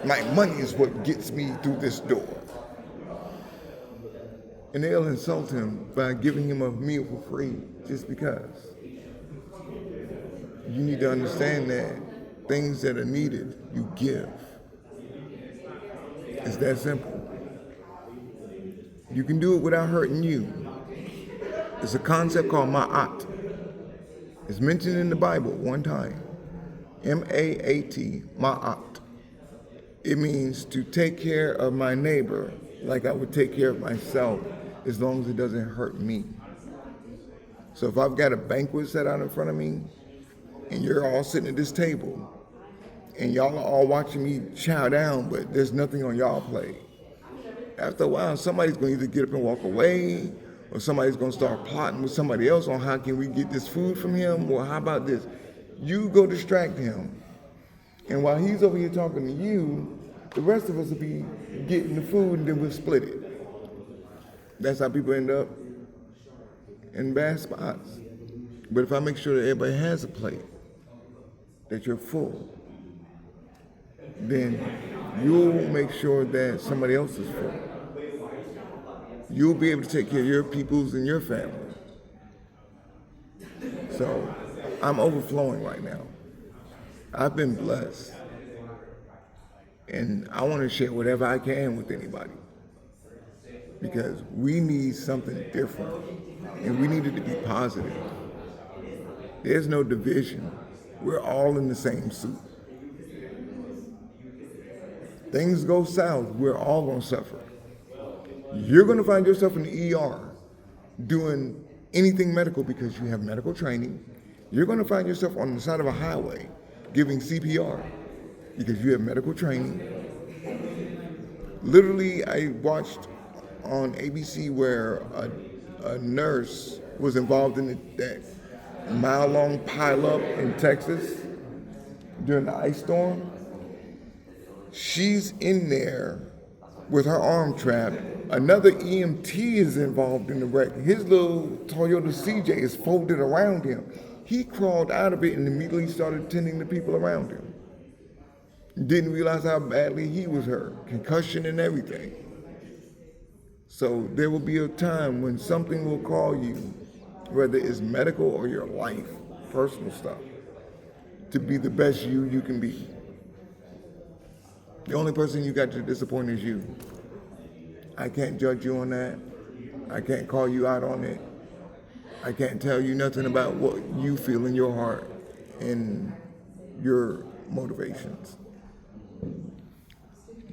My money is what gets me through this door. And they'll insult him by giving him a meal for free just because. You need to understand that things that are needed, you give. It's that simple. You can do it without hurting you. It's a concept called ma'at. It's mentioned in the Bible one time. M-A-A-T, ma'at. It means to take care of my neighbor like I would take care of myself as long as it doesn't hurt me. So if I've got a banquet set out in front of me and you're all sitting at this table and y'all are all watching me chow down, but there's nothing on y'all plate. After a while, somebody's going to either get up and walk away, or somebody's going to start plotting with somebody else on how can we get this food from him, or how about this? You go distract him. And while he's over here talking to you, the rest of us will be getting the food and then we'll split it. That's how people end up in bad spots. But if I make sure that everybody has a plate, that you're full, then you'll make sure that somebody else is full. You'll be able to take care of your peoples and your family. So I'm overflowing right now. I've been blessed. And I want to share whatever I can with anybody. Because we need something different. And we need it to be positive. There's no division. We're all in the same suit. Things go south, we're all going to suffer. You're going to find yourself in the ER doing anything medical because you have medical training. You're going to find yourself on the side of a highway giving CPR because you have medical training. Literally, I watched on ABC where a nurse was involved in that mile-long pileup in Texas during the ice storm. She's in there with her arm trapped. Another EMT is involved in the wreck. His little Toyota CJ is folded around him. He crawled out of it and immediately started tending to people around him. Didn't realize how badly he was hurt, concussion and everything. So there will be a time when something will call you, whether it's medical or your life, personal stuff, to be the best you can be. The only person you got to disappoint is you. I can't judge you on that. I can't call you out on it. I can't tell you nothing about what you feel in your heart and your motivations.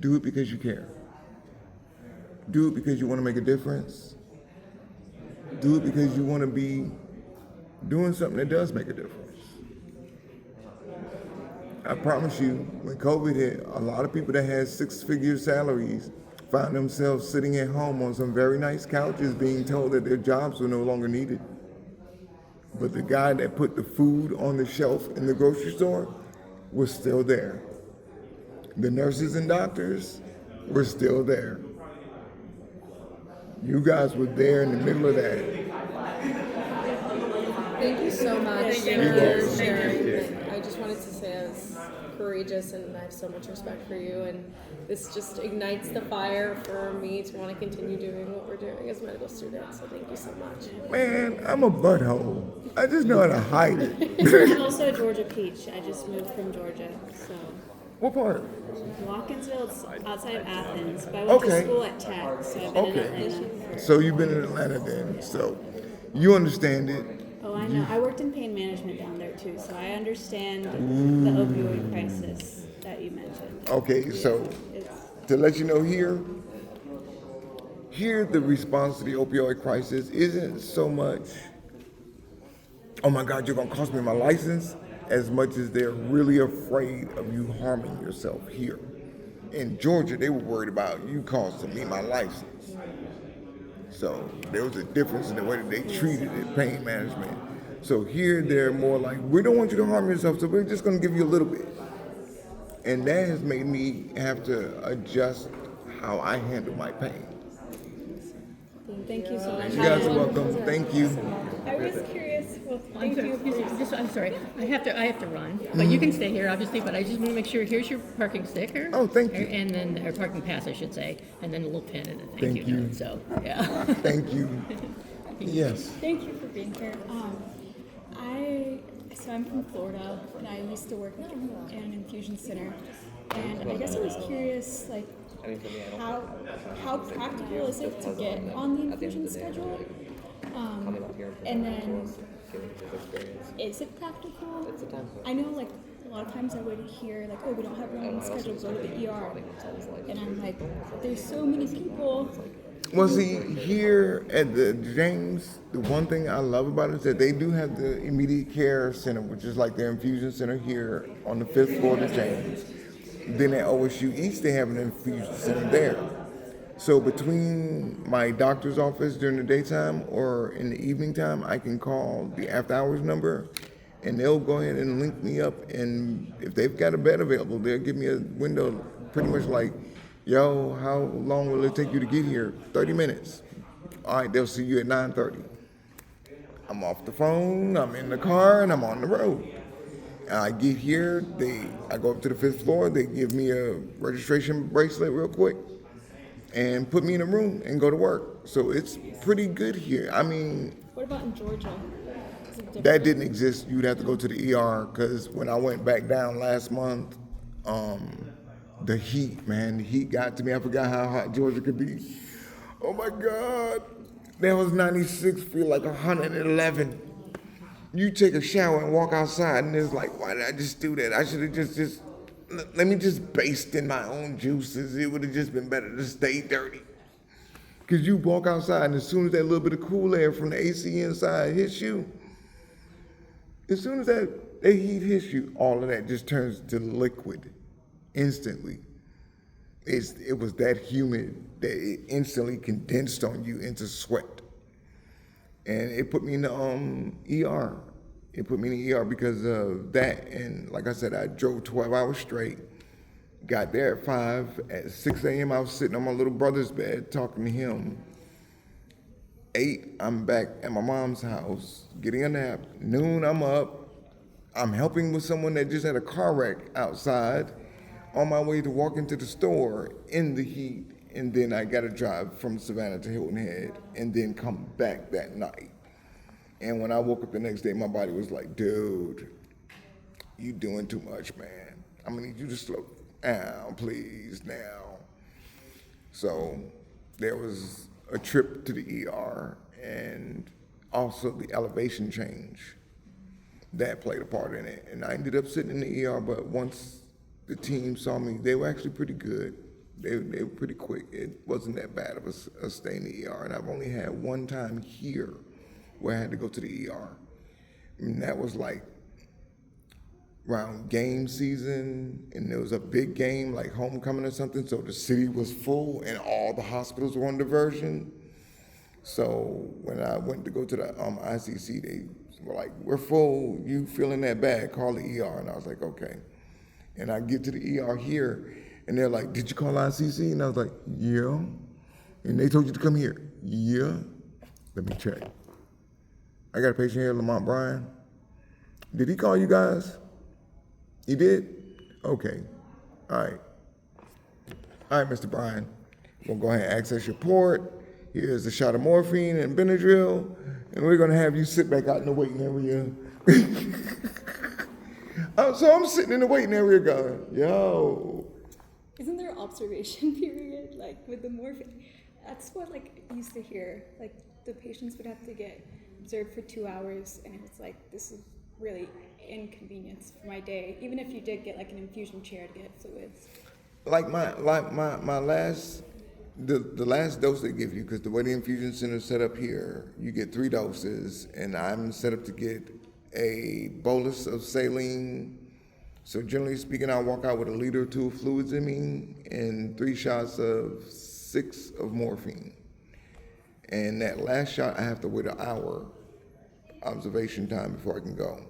Do it because you care. Do it because you want to make a difference. Do it because you want to be doing something that does make a difference. I promise you, when COVID hit, a lot of people that had six-figure salaries found themselves sitting at home on some very nice couches being told that their jobs were no longer needed. But the guy that put the food on the shelf in the grocery store was still there. The nurses and doctors were still there. You guys were there in the middle of that. Thank you so much Thank you. for You're welcome. sharing. I just wanted to say I was courageous and I have so much respect for you, and this just ignites the fire for me to want to continue doing what we're doing as medical students. So thank you so much. Man, I'm a butthole. I just know how to hide it. I'm also a Georgia peach. I just moved from Georgia, so What part? Watkinsville, it's outside of Athens, but I went to Okay. school at Tech, so I've been in Okay. Atlanta for. So you've been in Atlanta then, so you understand it. Oh, I know. I worked in pain management down there too, so I understand the opioid crisis that you mentioned. Okay, so It's, to let you know here the response to the opioid crisis isn't so much, oh my God, you're gonna cost me my license, as much as they're really afraid of you harming yourself here. In Georgia, they were worried about you costing me my license. So there was a difference in the way that they treated it, pain management. So here they're more like, we don't want you to harm yourself, so we're just gonna give you a little bit. And that has made me have to adjust how I handle my pain. thank you so much. You guys are welcome. Thank you. I was curious. Well, I'm sorry, I'm sorry. I have to run, but you can stay here, obviously. But I just want to make sure. Here's your parking sticker. Oh, thank you. And then or parking pass, I should say, and then a little pin and a Thank you. note. So yeah. Thank you. Yes. Thank you for being here. I'm from Florida, and I used to work in an infusion center. And I guess I was curious, like, how practical is it to get on the infusion schedule? And then, is it practical? I know, like, a lot of times I would hear, like, oh, we don't have one on the schedule, go to the ER. And I'm like, there's so many people. Well, see, here at the James, the one thing I love about it is that they do have the immediate care center, which is like their infusion center here on the 5th floor of the James. Then at OSU East, they have an infusion center there. So between my doctor's office during the daytime or in the evening time, I can call the after hours number and they'll go ahead and link me up. And if they've got a bed available, they'll give me a window pretty much like, yo, how long will it take you to get here? 30 minutes. All right, they'll see you at 9:30. I'm off the phone, I'm in the car, and I'm on the road. I get here, I go up to the 5th floor, they give me a registration bracelet real quick and put me in a room and go to work. So it's pretty good here. I mean, What about in Georgia? Is it different? that didn't exist. You'd have to go to the ER because when I went back down last month, the heat, man, the heat got to me. I forgot how hot Georgia could be. Oh my God. That was 96, feel like 111. You take a shower and walk outside and it's like, why did I just do that? I should have just let me just baste in my own juices. It would have just been better to stay dirty. Because you walk outside and as soon as that little bit of cool air from the AC inside hits you, as soon as that heat hits you, all of that just turns to liquid instantly. It was that humid that it instantly condensed on you into sweat. And it put me in the ER. It put me in the ER because of that. And like I said, I drove 12 hours straight, got there at 5. At 6 a.m., I was sitting on my little brother's bed talking to him. 8, I'm back at my mom's house, getting a nap. Noon, I'm up. I'm helping with someone that just had a car wreck outside, on my way to walk into the store in the heat, and then I got to drive from Savannah to Hilton Head and then come back that night. And when I woke up the next day, my body was like, dude, you doing too much, man. I'm gonna need you to slow down, please, now. So there was a trip to the ER and also the elevation change that played a part in it. And I ended up sitting in the ER, but once the team saw me, they were actually pretty good. They were pretty quick. It wasn't that bad of a stay in the ER. And I've only had one time here where I had to go to the ER. And that was like around game season, and there was a big game like homecoming or something, so the city was full and all the hospitals were on diversion. So when I went to go to the ICC, they were like, "We're full, you feeling that bad, call the ER." And I was like, "Okay." And I get to the ER here, and they're like, "Did you call ICC?" And I was like, "Yeah." And they told you to come here? "Yeah." Let me check. I got a patient here, Lamont Bryan. Did he call you guys? He did? Okay. All right. All right, Mr. Bryan. We'll go ahead and access your port. Here's a shot of morphine and Benadryl, and we're gonna have you sit back out in the waiting area. So I'm sitting in the waiting area going, yo. Isn't there an observation period, like with the morphine? That's what like I used to hear. Like the patients would have to get observed for 2 hours, and it's like, this is really inconvenience for my day. Even if you did get like an infusion chair to get fluids. Like my last, the last dose they give you, because the way the infusion center is set up here, you get 3 doses, and I'm set up to get a bolus of saline. So generally speaking, I'll walk out with 1 liter or 2 of fluids in me and 3 shots of 6 of morphine. And that last shot, I have to wait an hour observation time before I can go.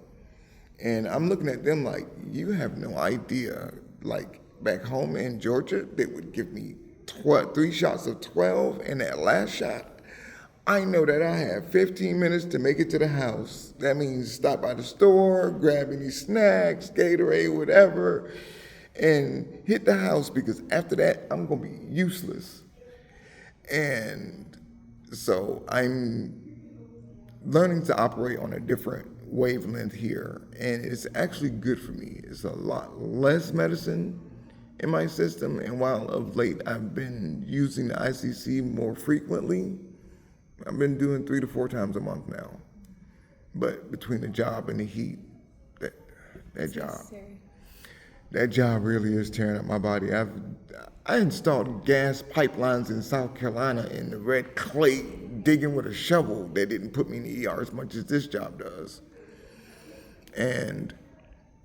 And I'm looking at them like, you have no idea. Like back home in Georgia, they would give me 3 shots of 12, and that last shot, I know that I have 15 minutes to make it to the house. That means stop by the store, grab any snacks, Gatorade, whatever, and hit the house, because after that, I'm gonna be useless. And so I'm learning to operate on a different wavelength here, and it's actually good for me. It's a lot less medicine in my system, and while of late I've been using the ICC more frequently, I've been doing 3 to 4 times a month now. But between the job and the heat, that job really is tearing up my body. I installed gas pipelines in South Carolina in the red clay, digging with a shovel. That didn't put me in the ER as much as this job does. And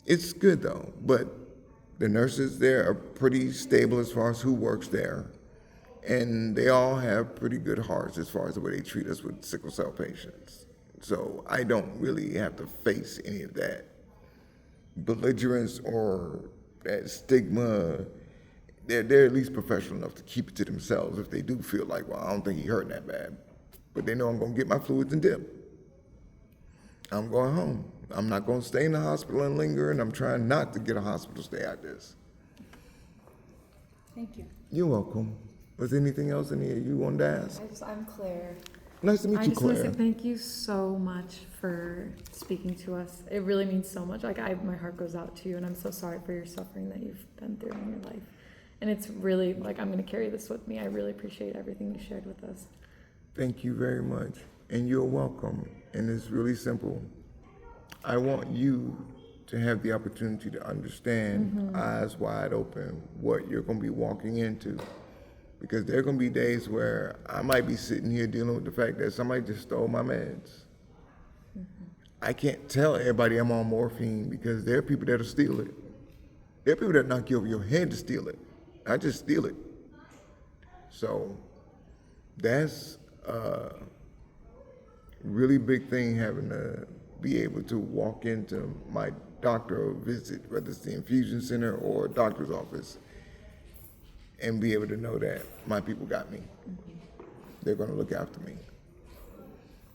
it's good though, but the nurses there are pretty stable as far as who works there. And they all have pretty good hearts as far as the way they treat us with sickle cell patients. So I don't really have to face any of that belligerence or that stigma. They're at least professional enough to keep it to themselves if they do feel like, well, I don't think he hurt that bad. But they know I'm gonna get my fluids and dip. I'm going home. I'm not gonna stay in the hospital and linger, and I'm trying not to get a hospital stay out this. Thank you. You're welcome. Was there anything else in here you wanted to ask? I'm Claire. Nice to meet you, I just want to Claire. say thank you so much for speaking to us. It really means so much. Like my heart goes out to you, and I'm so sorry for your suffering that you've been through in your life. And it's really, like, I'm going to carry this with me. I really appreciate everything you shared with us. Thank you very much. And you're welcome. And it's really simple. I want you to have the opportunity to understand, eyes wide open, what you're going to be walking into. Because there are going to be days where I might be sitting here dealing with the fact that somebody just stole my meds. I can't tell everybody I'm on morphine because there are people that'll steal it. There are people that knock you over your head to steal it. I just steal it. So that's a really big thing, having to be able to walk into my doctor visit, whether it's the infusion center or a doctor's office, and be able to know that my people got me. They're gonna look after me.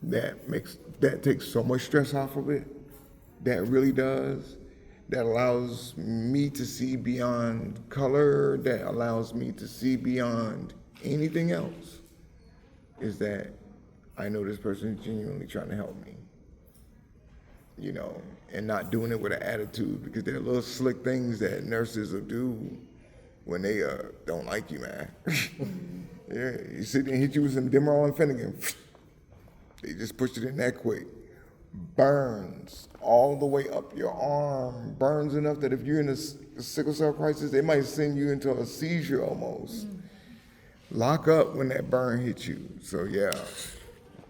That takes so much stress off of it. That really does. That allows me to see beyond color. That allows me to see beyond anything else. Is that I know this person is genuinely trying to help me. You know, and not doing it with an attitude, because there are little slick things that nurses will do when they don't like you, man. Yeah, you sit there and hit you with some Demerol and Finnegan. They just push it in that quick. Burns all the way up your arm. Burns enough that if you're in a sickle cell crisis, they might send you into a seizure almost. Lock up when that burn hits you. So yeah,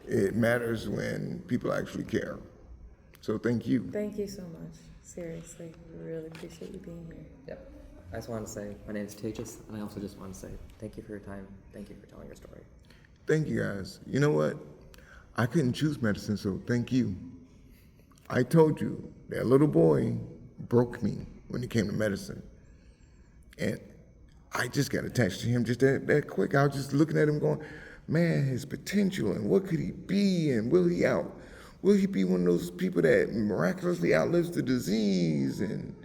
it matters when people actually care. So thank you. Thank you so much. Seriously, we really appreciate you being here. Yep. I just wanted to say my name is Tejas, and I also just want to say thank you for your time. Thank you for telling your story. Thank you guys. You know what? I couldn't choose medicine, so thank you. I told you that little boy broke me when it came to medicine. And I just got attached to him just that quick. I was just looking at him going, man, his potential and what could he be and will he be one of those people that miraculously outlives the disease? And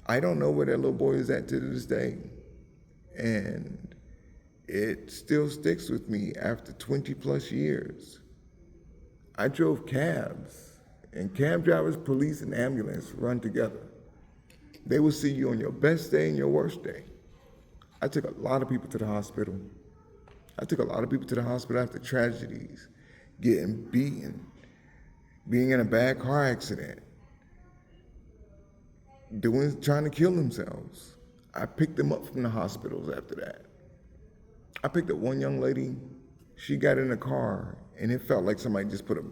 I don't know where that little boy is at to this day. And it still sticks with me after 20 plus years. I drove cabs, and cab drivers, police, and ambulance run together. They will see you on your best day and your worst day. I took a lot of people to the hospital. I took a lot of people to the hospital after tragedies, getting beaten, being in a bad car accident, trying to kill themselves. I picked them up from the hospitals after that. I picked up one young lady. She got in the car, and it felt like somebody just put a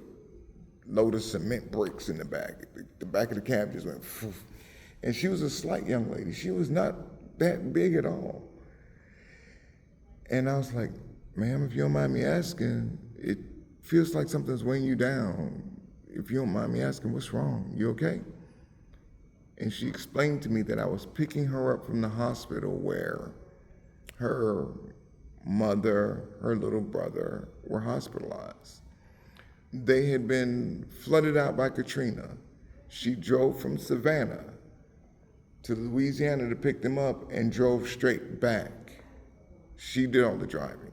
load of cement bricks in the back. The back of the cab just went, poof. And she was a slight young lady. She was not that big at all. And I was like, ma'am, if you don't mind me asking, it feels like something's weighing you down. If you don't mind me asking, what's wrong? You okay? And she explained to me that I was picking her up from the hospital where her mother, her little brother were hospitalized. They had been flooded out by Katrina. She drove from Savannah to Louisiana to pick them up and drove straight back. She did all the driving.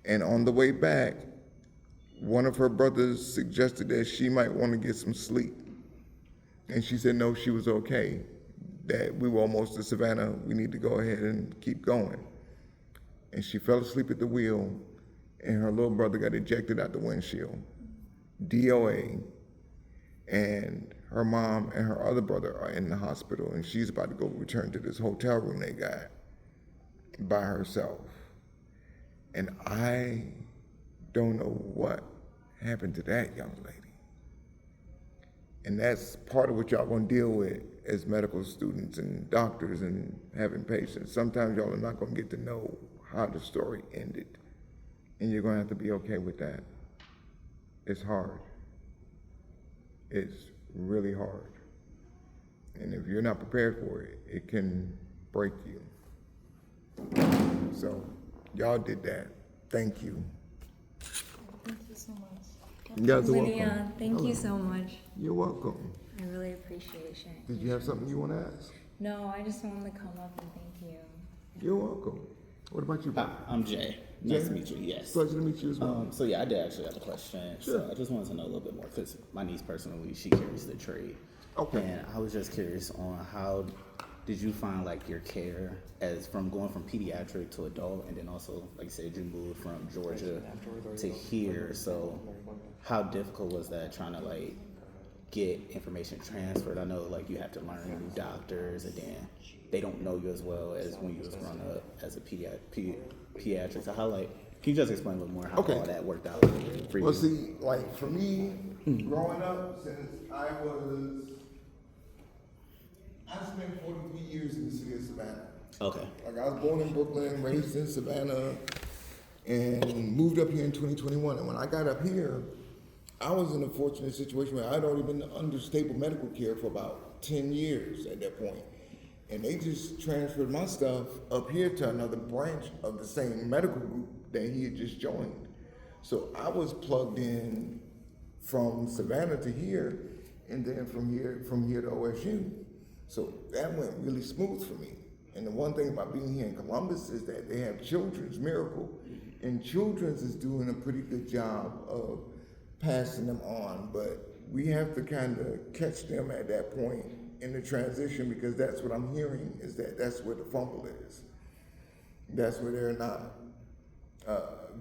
And on the way back, one of her brothers suggested that she might want to get some sleep. And she said no, she was okay, that we were almost to Savannah, we need to go ahead and keep going. And she fell asleep at the wheel, and her little brother got ejected out the windshield, DOA, and her mom and her other brother are in the hospital, and she's about to go return to this hotel room they got by herself. And I don't know what happened to that young lady. And that's part of what y'all gonna deal with as medical students and doctors and having patients. Sometimes y'all are not gonna get to know how the story ended. And you're gonna have to be okay with that. It's hard. It's really hard. And if you're not prepared for it, it can break you. So y'all did that. Thank you. Thank you so much. You guys are Lydia, welcome. thank you so much. You're welcome. I really appreciate sharing. Did you have something you want to ask? No, I just wanted to come up and thank you. You're welcome. What about you, bro? I'm Jay. Nice to meet you. Yes. Pleasure to meet you as well. So yeah, I did actually have a question. Sure. So I just wanted to know a little bit more because my niece personally, she carries the trade. Okay. And I was just curious on how did you find like your care as from going from pediatric to adult, and then also like you said you moved from Georgia to here. So how difficult was that trying to like get information transferred? I know like you have to learn new doctors, and then they don't know you as well as when you was growing up as a pediatric. So how like, can you just explain a little more how all that worked out for you? Well, see, like for me, growing up, since I spent 43 years in the city of Savannah. Okay. Like I was born in Brooklyn, raised in Savannah, and moved up here in 2021. And when I got up here, I was in a fortunate situation where I'd already been under stable medical care for about 10 years at that point. And they just transferred my stuff up here to another branch of the same medical group that he had just joined. So I was plugged in from Savannah to here, and then from here to OSU. So that went really smooth for me. And the one thing about being here in Columbus is that they have Children's Miracle, and Children's is doing a pretty good job of passing them on, but we have to kind of catch them at that point in the transition, because that's what I'm hearing is that that's where the fumble is. That's where they're not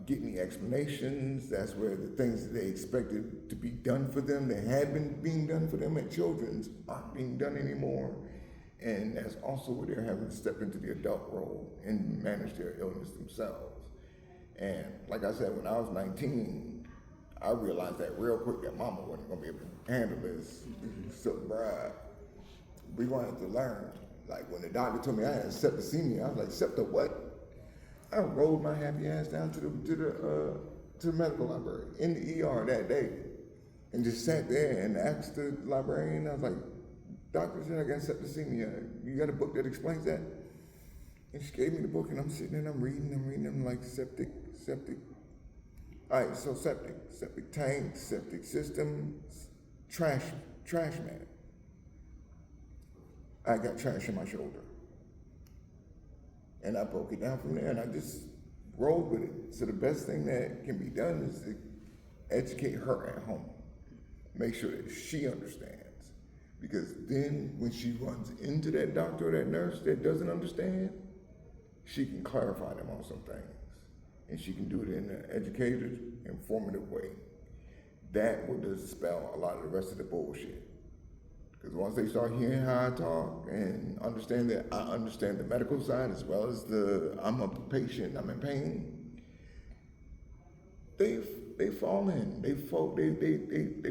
getting the explanations. That's where the things that they expected to be done for them, that had been being done for them at Children's, aren't being done anymore. And that's also where they're having to step into the adult role and manage their illness themselves. And like I said, when I was 19, I realized that real quick that mama wasn't gonna be able to handle this. So, bruh, we gonna have to learn. Like when the doctor told me I had septicemia, I was like, septa what? I rolled my happy ass down to the medical library in the ER that day, and just sat there and asked the librarian. I was like, "Doctor said I got septicemia. You got a book that explains that?" And she gave me the book, and I'm sitting there and I'm reading. I'm like, septic. All right, so septic tank, septic system, trash man. I got trash in my shoulder. And I broke it down from there, and I just rolled with it. So the best thing that can be done is to educate her at home. Make sure that she understands. Because then when she runs into that doctor or that nurse that doesn't understand, she can clarify them on some things. And she can do it in an educated, informative way. That will dispel a lot of the rest of the bullshit. Because once they start hearing how I talk and understand that I understand the medical side as well as I'm a patient, I'm in pain, they fall in, they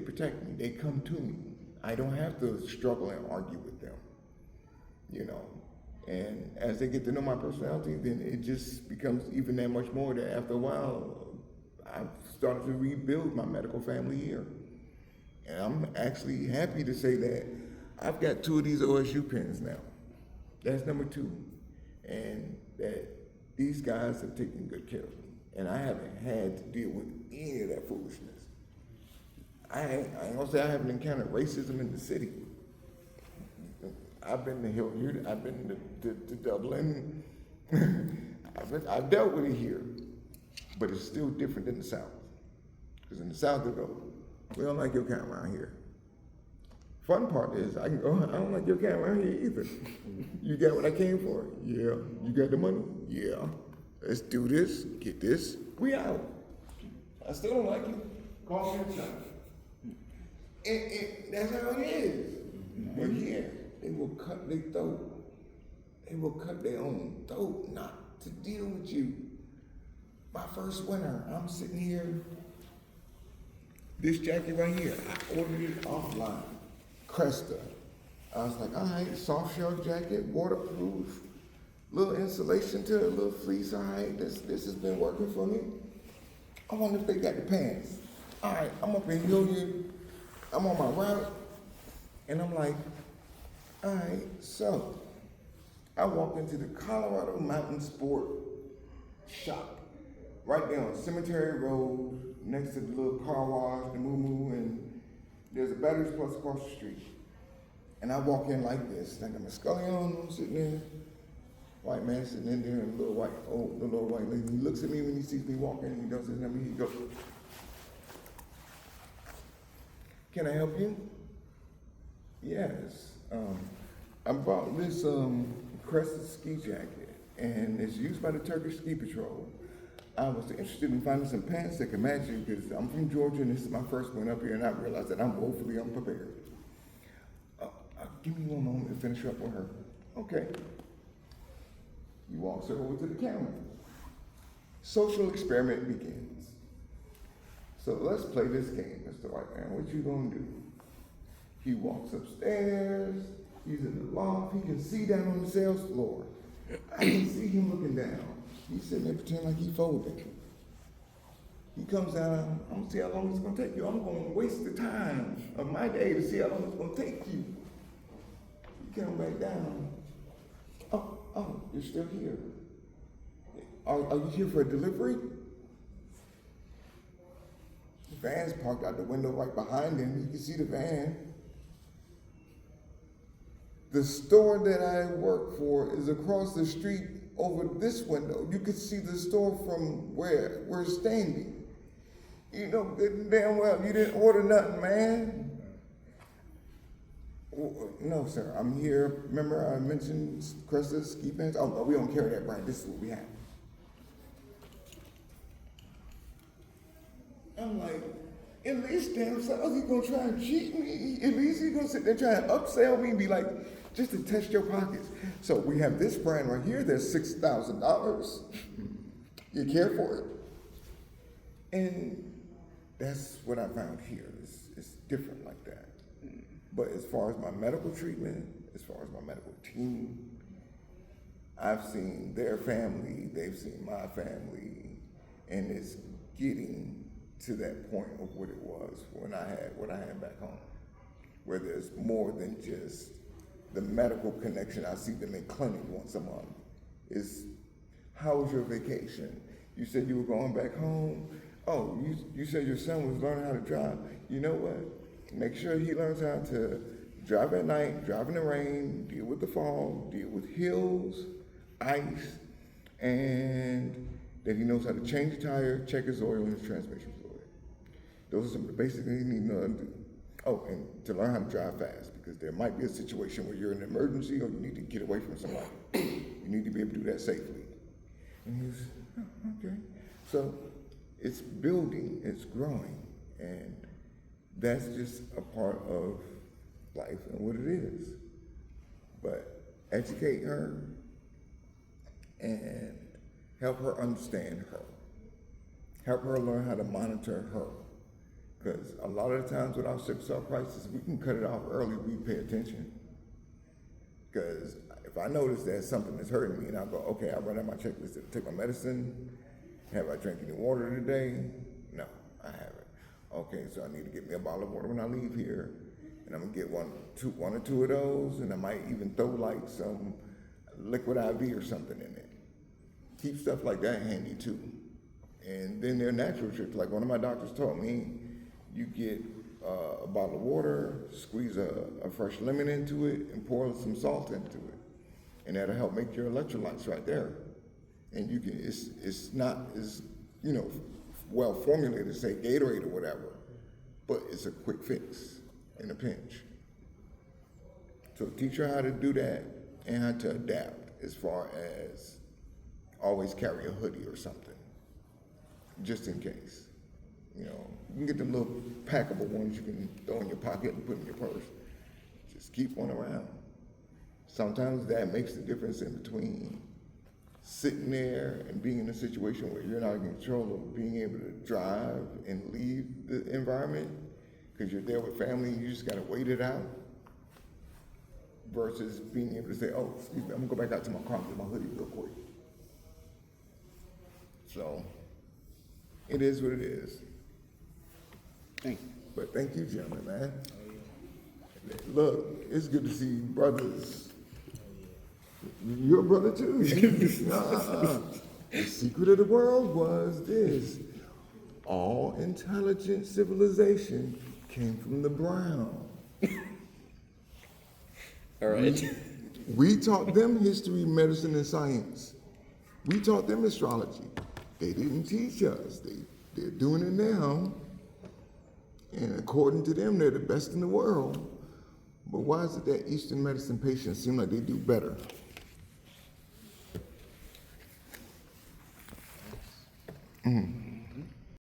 protect me, they come to me. I don't have to struggle and argue with them, you know. And as they get to know my personality, then it just becomes even that much more that after a while, I've started to rebuild my medical family here. And I'm actually happy to say that I've got 2 of these OSU pins now. That's number 2. And that these guys have taken good care of me. And I haven't had to deal with any of that foolishness. I ain't gonna say I haven't encountered racism in the city. I've been to Hilliard, I've been to Dublin. I've dealt with it here. But it's still different than the South. Because in the South they go, "We don't like your kind around here." Fun part is, I can go, "I don't like your kind around here either." You got what I came for? Yeah. You got the money? Yeah. Let's do this, get this, we out. I still don't like you. Call me inside. And that's how it is. But here, they will cut their throat. They will cut their own throat not to deal with you. My first winter, I'm sitting here. This jacket right here, I ordered it offline. Cresta. I was like, all right, soft shell jacket, waterproof, little insulation to it, little fleece, all right, this has been working for me. I wonder if they got the pants. All right, I'm up in Hilliard, I'm on my route, and I'm like, all right, so I walk into the Colorado Mountain Sport shop, right there on Cemetery Road, next to the little car wash, the Moo, and there's a Batteries Plus across the street. And I walk in like this, I got my scully on, I'm sitting there, white man sitting in there, and the little white lady. He looks at me when he sees me walking, and he does it, and he goes, "Can I help you?" Yes. I bought this Cresta ski jacket, and it's used by the Turkish Ski Patrol. I was interested in finding some pants that can match it because I'm from Georgia and this is my first one up here, and I realized that I'm woefully unprepared. Give me one moment to finish up with her. Okay. He walks her over to the counter. Social experiment begins. So let's play this game, Mr. White Man. What you gonna do? He walks upstairs. He's in the loft. He can see down on the sales floor. I can see him looking down. He's sitting there pretending like he's folding. He comes down. I'm gonna see how long it's gonna take you. I'm gonna waste the time of my day to see how long it's gonna take you. He comes back down. Oh, you're still here. Are you here for a delivery? The van's parked out the window right behind him. You can see the van. The store that I work for is across the street over this window. You can see the store from where we're standing. You know good and damn well you didn't order nothing, man. No, sir, I'm here. Remember I mentioned Cresta ski pants? Oh, no, we don't carry that brand. This is what we have. I'm like, at least damn self, he's gonna try and cheat me. At least he's gonna sit there trying to upsell me and be like, just to test your pockets. So we have this brand right here that's $6,000. You care for it. And That's what I found here. It's different like that. But as far as my medical treatment, as far as my medical team, I've seen their family, they've seen my family, and it's getting to that point of what it was when I had what I had back home, where there's more than just the medical connection. I see them in clinic once a month. Is how was your vacation? You said you were going back home. Oh, you said your son was learning how to drive. You know what? Make sure he learns how to drive at night, drive in the rain, deal with the fog, deal with hills, ice, and that he knows how to change the tire, check his oil, and his transmission fluid. Those are some of the basic things you need to know how to do. Oh, and to learn how to drive fast, because there might be a situation where you're in an emergency or you need to get away from somebody. You need to be able to do that safely. And he's, oh, okay. So it's building, it's growing, and that's just a part of life and what it is. But educate her and help her understand her. Help her learn how to monitor her. Because a lot of the times with our sickle cell crisis, we can cut it off early if we pay attention. Because if I notice there's something that's hurting me, and I'll go, okay, I'll run out my checklist to take my medicine. Have I drank any water today? No, I haven't. Okay, so I need to get me a bottle of water when I leave here, and I'm gonna get one or two of those, and I might even throw like some liquid IV or something in it. Keep stuff like that handy too. And then there are natural tricks. Like one of my doctors taught me, you get a bottle of water, squeeze a fresh lemon into it, and pour some salt into it, and that'll help make your electrolytes right there. And you can, it's not as, well formulated, say Gatorade or whatever, but it's a quick fix in a pinch. So teach her how to do that and how to adapt, as far as always carry a hoodie or something, just in case. You can get them little packable ones you can throw in your pocket and put in your purse. Just keep one around. Sometimes that makes the difference in between sitting there and being in a situation where you're not in control of being able to drive and leave the environment because you're there with family and you just gotta wait it out, versus being able to say, oh, excuse me, I'm gonna go back out to my car and get my hoodie real quick. So, it is what it is. But thank you, gentlemen, man. Look, it's good to see brothers. You're a brother too. The secret of the world was this: all intelligent civilization came from the brown. All right. We taught them history, medicine, and science. We taught them astrology. They didn't teach us. They're doing it now. And according to them, they're the best in the world. But why is it that Eastern medicine patients seem like they do better? Mm.